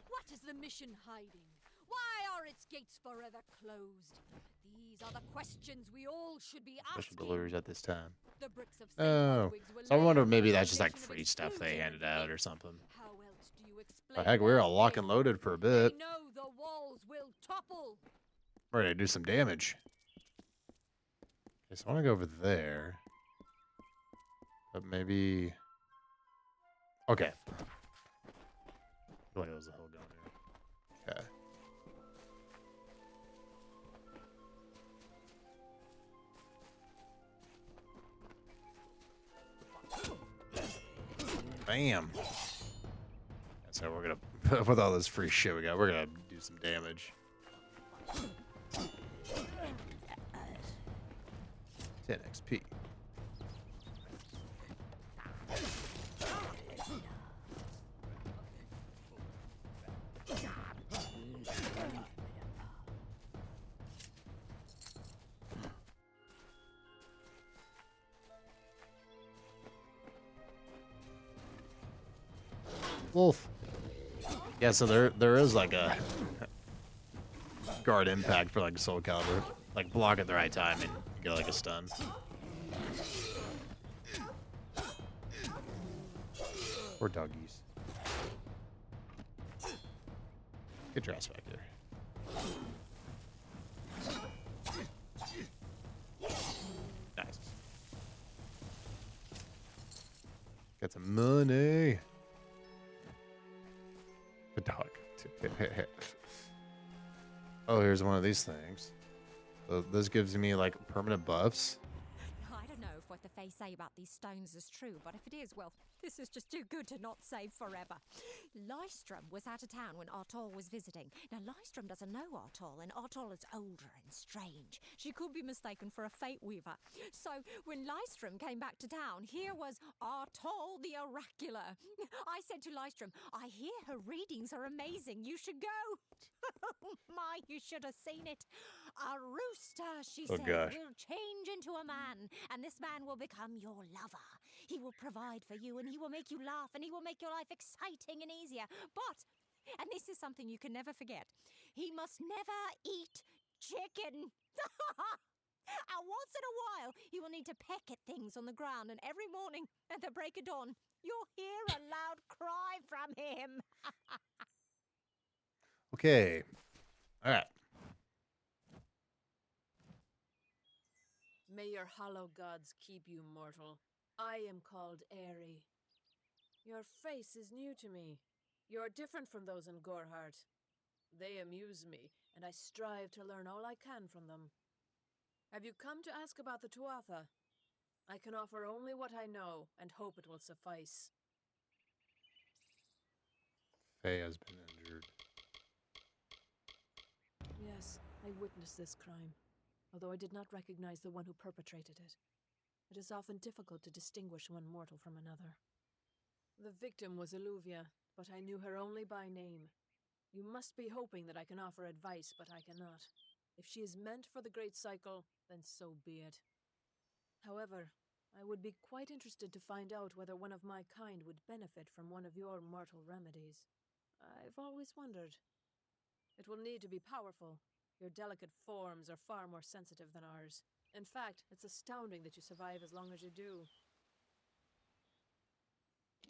What is the mission hiding? Why are its gates forever closed? These are the questions we all should be Special asking. deliveries at this time. The bricks of St. Oh, Odwig's were so I wonder laid if maybe upon a that's just like foundation of free stuff they exclusion handed and out hate. or something. How else do you But explain heck, we were their all lock and fear? loaded for a They bit. know the walls will topple. We're ready to do some damage. Okay, so I want to go over there. But maybe. Okay. I feel like there was a hill going here. Okay. Bam. So we're gonna, with all this free shit we got, we're gonna do some damage. 10 XP. Wolf. Yeah, so there is like a guard impact for like Soul Calibur. Like block at the right time and you get like a stun. Poor doggies. Get your ass back there. Nice. Got some money. The dog. Oh, here's one of these things. So this gives me like permanent buffs. I don't know if what the Fae say about these stones is true, but if it is, well, this is just too good to not save forever. Lystrom was out of town when Artol was visiting. Now, Lystrom doesn't know Artol, and Artol is older and strange. She could be mistaken for a Fate Weaver. So, when Lystrom came back to town, here was Artol the Oracular. I said to Lystrom, I hear her readings are amazing. You should go. My, you should have seen it. A rooster, she said, will change into a man, and this man will become your lover. He will provide for you, and he will make you laugh, and he will make your life exciting and easier. But, and this is something you can never forget, he must never eat chicken. And once in a while, you will need to peck at things on the ground, and every morning at the break of dawn, you'll hear a loud cry from him. Okay. All right. May your hollow gods keep you mortal. I am called Airy. Your face is new to me. You're different from those in Gorhart. They amuse me, and I strive to learn all I can from them. Have you come to ask about the Tuatha? I can offer only what I know, and hope it will suffice. Faye has been injured. Yes, I witnessed this crime, although I did not recognize the one who perpetrated it. It is often difficult to distinguish one mortal from another. The victim was Illuvia, but I knew her only by name. You must be hoping that I can offer advice, but I cannot. If she is meant for the Great Cycle, then so be it. However, I would be quite interested to find out whether one of my kind would benefit from one of your mortal remedies. I've always wondered. It will need to be powerful. Your delicate forms are far more sensitive than ours. In fact, it's astounding that you survive as long as you do.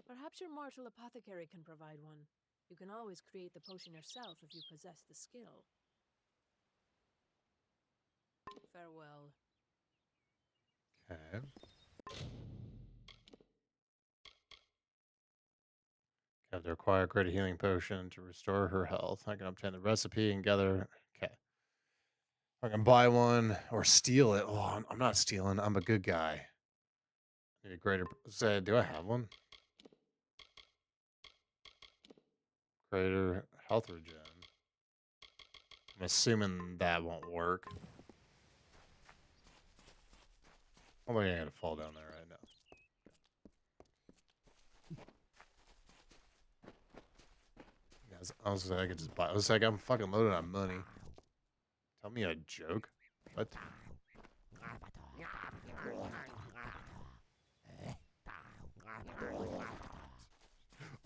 Perhaps your mortal apothecary can provide one. You can always create the potion yourself if you possess the skill. Farewell. Okay. Have to acquire a greater healing potion to restore her health. I can obtain the recipe and gather. Okay. I can buy one or steal it. Oh, I'm not stealing. I'm a good guy. Need a greater. Say, do I have one? Greater health regen. I'm assuming that won't work. I'm not gonna fall down there right now. Guys, honestly, I could just buy. It was like I'm fucking loaded on money. Tell me a joke. What?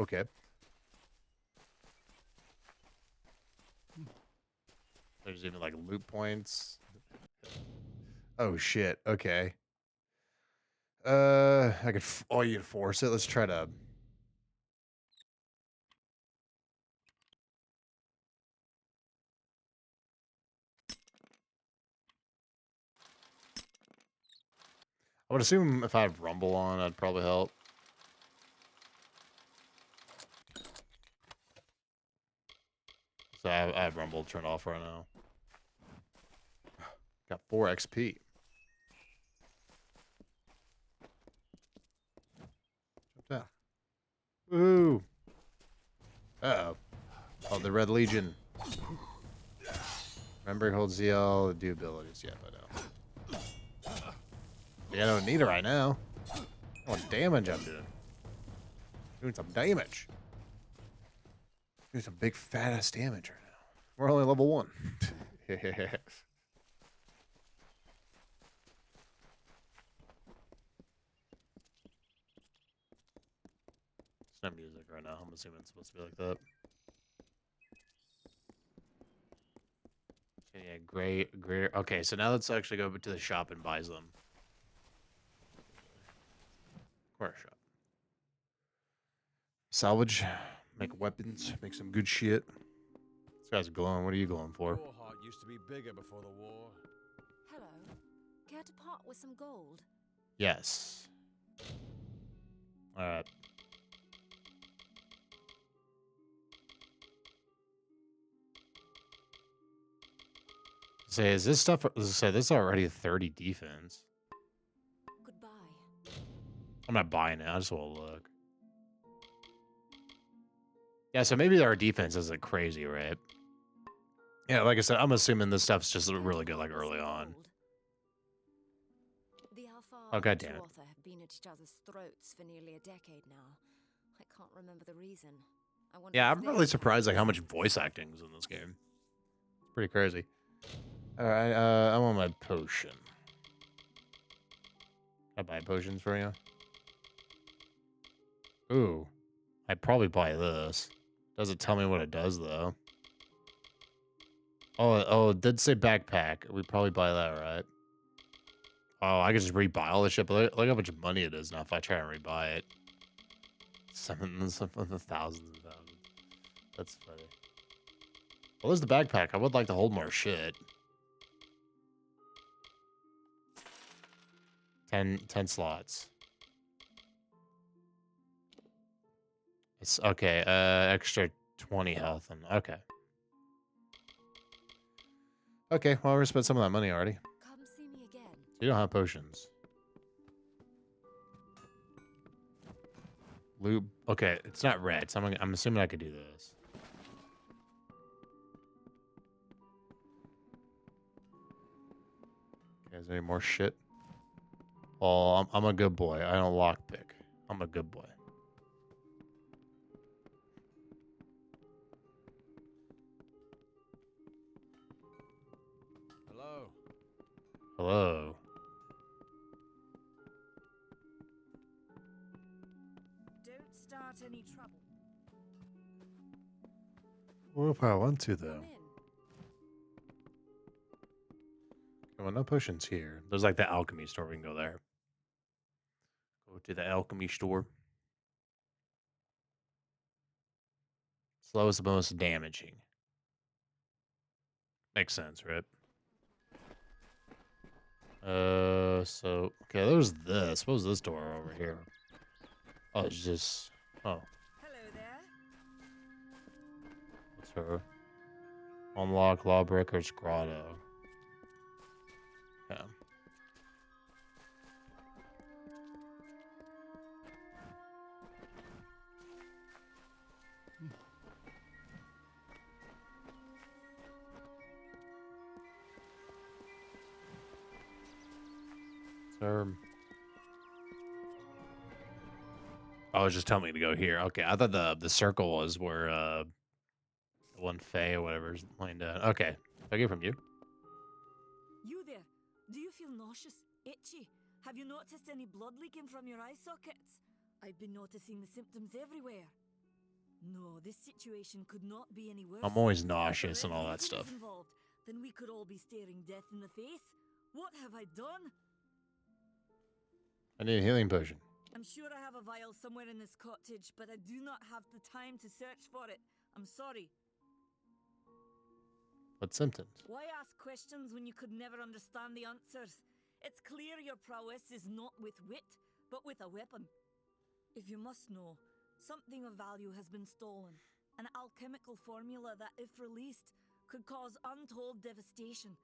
Okay. There's even like loot points. Oh shit. Okay. I could. Oh, you can force it. Let's try to. I would assume if I have Rumble on, that'd probably help. So I have Rumble turned off right now. Got 4 XP. Jump down. Ooh. Uh-oh. Oh, the Red Legion. Remember, hold ZL, do abilities. Yeah, I know. Yeah, I don't need it right now. What damage I'm doing. Doing some damage. Doing some big fat ass damage right now. We're only level 1. It's not music right now. I'm assuming it's supposed to be like that. Yeah, great. Okay, so now let's actually go to the shop and buy them. Corner shop. Salvage. Make weapons. Make some good shit. This guy's glowing. What are you glowing for? Gorhart used to be bigger before the war. Hello. Care to part with some gold? Yes. Alright. Say, is this stuff... Say, this is already 30 defense. Goodbye. I'm not buying it. I just want to look. Yeah, so maybe our defense isn't crazy, right? Yeah, like I said, I'm assuming this stuff's just really good, like, early on. The Alpha Oh, and goddammit. Tuatha have been at each other's throats for nearly a decade now. I can't remember the reason. I wonder Yeah, if I'm they really surprised, like, how much voice acting is in this game. It's pretty crazy. Alright, I want my potion. Can I buy potions for you? Ooh. I'd probably buy this. Doesn't tell me what it does, though. Oh, it did say backpack. We probably buy that, right? Oh, I can just rebuy all this shit. But look how much money it is now if I try and rebuy it. Some of the thousands and thousands. That's funny. Well, there's the backpack. I would like to hold more shit. 10 slots. It's okay. Extra 20 health and okay. Okay, well, we spent some of that money already. Come see me again. You don't have potions. Lube. Okay, it's not red, so I'm assuming I could do this. Okay, is there any more shit? Well, I'm a good boy. I don't lockpick. I'm a good boy. Hello. Hello. Don't start any trouble. What if I want to, though? Well, no potions here. There's like the alchemy store. We can go there. Go to the alchemy store. Slowest, most damaging. Makes sense, right? So okay, there's this. What was this door over here? Oh, it's just. Oh. Hello there. What's her? Unlock Lawbreaker's Grotto. Yeah. Oh, it's just telling me to go here. Okay, I thought the circle was where the one Fae or whatever is lying down. Okay, I get from you. You there. Do you feel nauseous, itchy? Have you noticed any blood leaking from your eye sockets? I've been noticing the symptoms everywhere. No, this situation could not be any worse. I'm always nauseous and all that If Resident stuff. Evil is involved, then we could all be staring death in the face. What have I done? I need a healing potion. I'm sure I have a vial somewhere in this cottage, but I do not have the time to search for it. I'm sorry. What symptoms? Why ask questions when you could never understand the answers? It's clear your prowess is not with wit, but with a weapon. If you must know, something of value has been stolen. An alchemical formula that, if released, could cause untold devastation.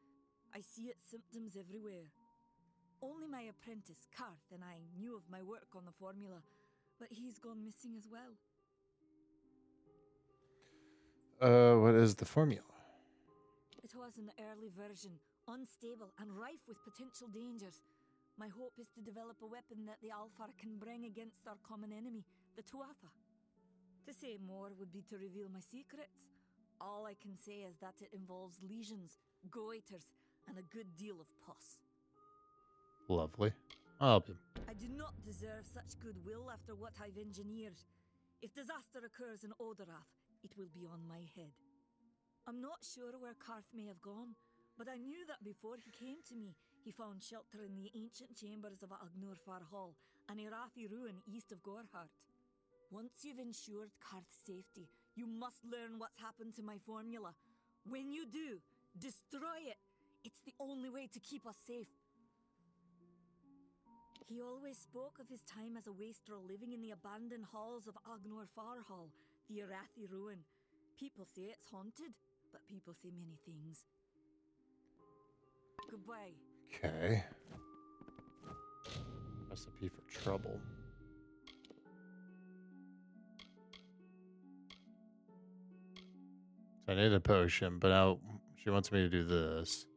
I see its symptoms everywhere. Only my apprentice, Karth, and I knew of my work on the formula, but he's gone missing as well. What is the formula? It was an early version, unstable and rife with potential dangers. My hope is to develop a weapon that the Alfar can bring against our common enemy, the Tuatha. To say more would be to reveal my secrets. All I can say is that it involves lesions, goiters, and a good deal of pus. Lovely. I'll help you. I do not deserve such goodwill after what I've engineered. If disaster occurs in Odorath, it will be on my head. I'm not sure where Karth may have gone, but I knew that before he came to me, he found shelter in the ancient chambers of Agnur Far Hall, an Irathi ruin east of Gorhart. Once you've ensured Karth's safety, you must learn what's happened to my formula. When you do, destroy it. It's the only way to keep us safe. He always spoke of his time as a wastrel living in the abandoned halls of Agnur Far Hall, the Irathi ruin. People say it's haunted, but people say many things. Goodbye. Okay. Recipe for trouble. So I need a potion, but now she wants me to do this.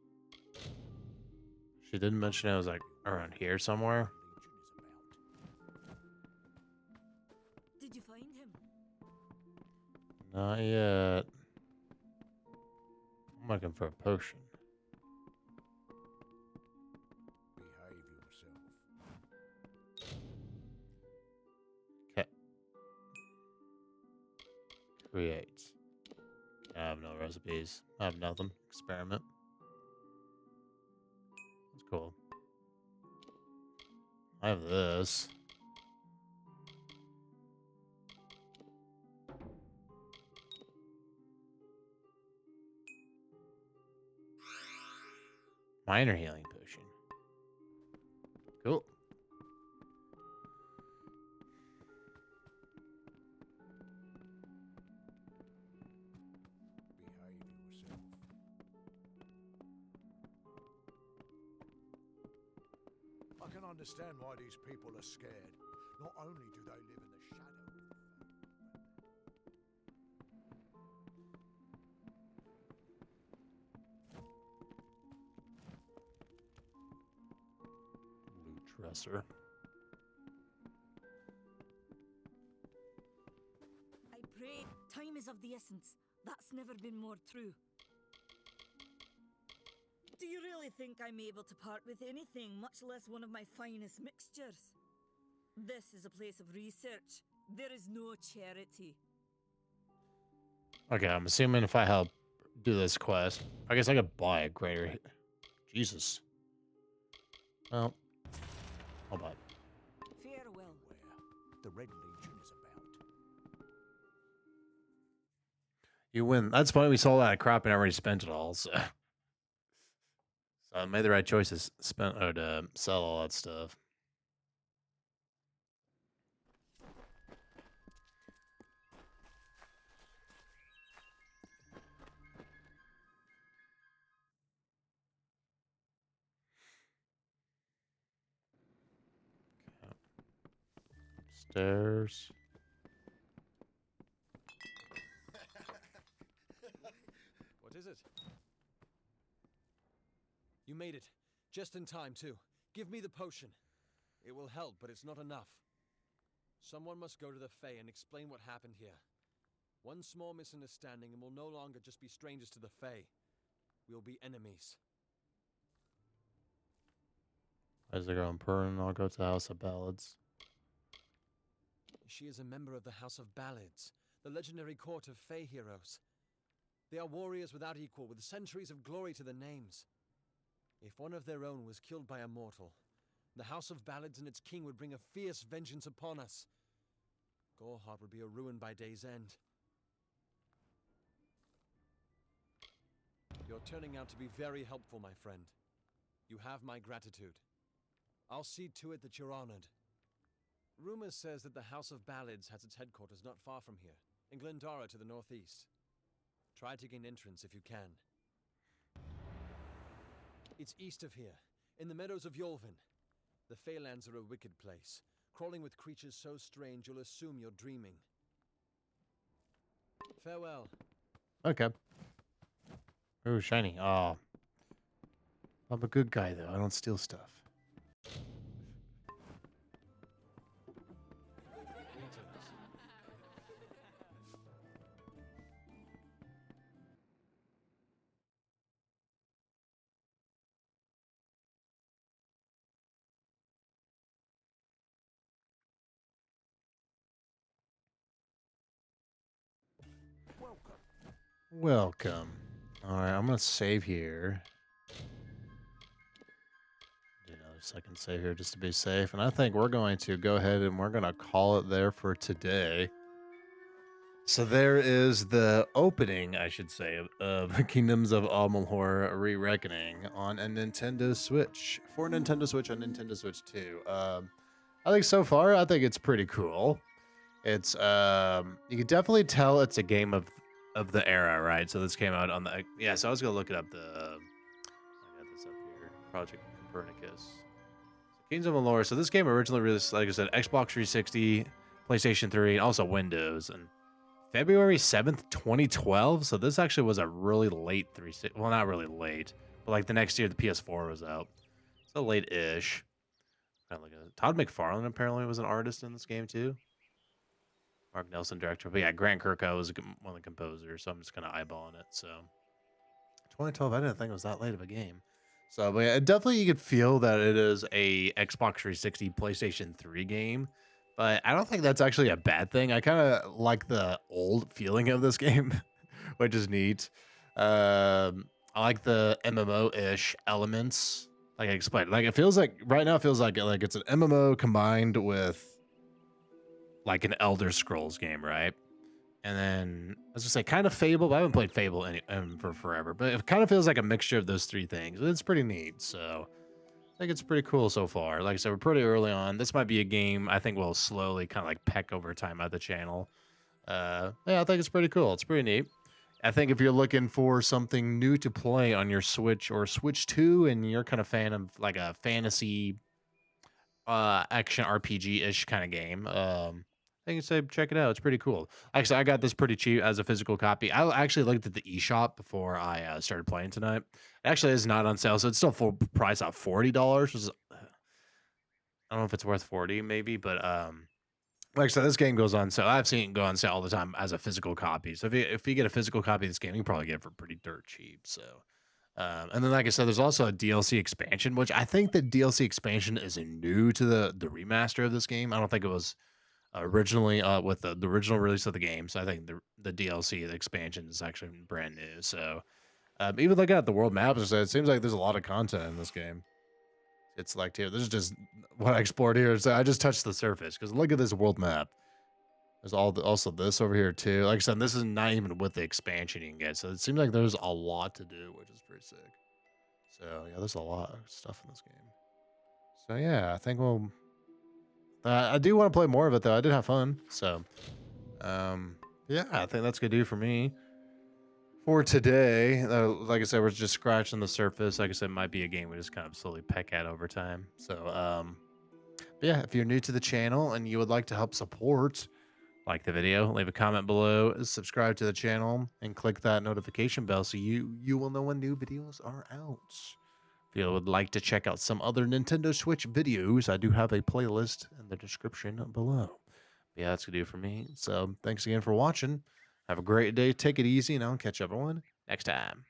She didn't mention I was like around here somewhere. Did you find him? Not yet. I'm looking for a potion. Behave yourself. Okay. Create. I have no recipes. I have nothing. Experiment. That's cool. I have this. Minor healing potion. Cool. Behave yourself. I can understand why these people are scared. Not only do they live in the shadow. Loot dresser. I pray time is of the essence. That's never been more true. Do you really think I'm able to part with anything, much less one of my finest mixtures? This is a place of research. There is no charity. Okay, I'm assuming if I help do this quest, I guess I could buy a greater. Jesus. Well, I'll buy it. Farewell. The Red Legion is about. You win. That's funny. We saw that crap and I already spent it all. So, I made the right choices. Spent to sell all that stuff. Upstairs. What is it? You made it. Just in time, too. Give me the potion. It will help, but it's not enough. Someone must go to the Fae and explain what happened here. One small misunderstanding and we'll no longer just be strangers to the Fae. We'll be enemies. As I go in Purin, I'll go to the House of Ballads. She is a member of the House of Ballads, the legendary court of Fae heroes. They are warriors without equal, with centuries of glory to their names. If one of their own was killed by a mortal, the House of Ballads and its king would bring a fierce vengeance upon us. Gorehart would be a ruin by day's end. You're turning out to be very helpful, my friend. You have my gratitude. I'll see to it that you're honored. Rumor says that the House of Ballads has its headquarters not far from here, in Glendara to the northeast. Try to gain entrance if you can. It's east of here, in the meadows of Yolvin. The Feylands are a wicked place, crawling with creatures so strange you'll assume you're dreaming. Farewell. Okay. Ooh, shiny. Oh. I'm a good guy, though. I don't steal stuff. Welcome. All right, I'm going to save here. Do another second save here just to be safe. And I think we're going to go ahead and we're going to call it there for today. So there is the opening, I should say, of Kingdoms of Amalur Re-Reckoning on a Nintendo Switch. For Nintendo Switch on Nintendo Switch 2. I think so far, I think it's pretty cool. It's you can definitely tell it's a game of the era, right? So this came out on the so I was gonna look it up. I got this up here. Project Copernicus. So Kingdoms of Amalur. So this game originally released, like I said, Xbox 360, PlayStation 3, and also Windows. And February 7th, 2012. So this actually was a really late 360. Well, not really late, but like the next year the PS4 was out. So late-ish. Todd McFarlane apparently was an artist in this game too. Mark Nelson, director. But yeah, Grant Kirkhope was one of the composers, so I'm just kind of eyeballing it. So 2012, I didn't think it was that late of a game. So, but yeah, definitely you could feel that it is a Xbox 360, PlayStation 3 game. But I don't think that's actually a bad thing. I kind of like the old feeling of this game, which is neat. I like the MMO-ish elements. Like I explained, like it feels like right now it feels like it's an MMO combined with like an Elder Scrolls game, right? And then as I say, kind of Fable. But I haven't played Fable for forever, but it kind of feels like a mixture of those three things. It's pretty neat. So I think it's pretty cool so far. Like I said, we're pretty early on. This might be a game I think will slowly kind of like peck over time at the channel. Yeah, I think it's pretty cool. It's pretty neat. I think if you're looking for something new to play on your Switch or Switch 2 and you're kind of fan of like a fantasy action RPG-ish kind of game, I think you say check it out. It's pretty cool. Actually, I got this pretty cheap as a physical copy. I actually looked at the eShop before I started playing tonight. It actually is not on sale, so it's still full price at $40, which is I don't know if it's worth 40 maybe, but like I said, this game goes on sale. I've seen it go on sale all the time as a physical copy. So if you get a physical copy of this game, you can probably get it for pretty dirt cheap. So, and then like I said, there's also a DLC expansion, which I think the DLC expansion is new to the remaster of this game. I don't think it was originally with the original release of the game. So I think the DLC, the expansion, is actually brand new. So even looking at the world map, it seems like there's a lot of content in this game. It's like here. This is just what I explored here. So I just touched the surface because look at this world map. There's also this over here too. Like I said, this is not even with the expansion you can get. So it seems like there's a lot to do, which is pretty sick. So yeah, there's a lot of stuff in this game. So yeah, I think we'll. I do want to play more of it though. I did have fun. So, yeah, I think that's gonna do for me. For today, like I said, we're just scratching the surface. Like I said, it might be a game we just kind of slowly peck at over time. So, but yeah, if you're new to the channel and you would like to help support, like the video, leave a comment below, subscribe to the channel, and click that notification bell so you will know when new videos are out. If you would like to check out some other Nintendo Switch videos, I do have a playlist in the description below. But yeah, that's gonna do it for me. So thanks again for watching. Have a great day. Take it easy, and I'll catch everyone next time.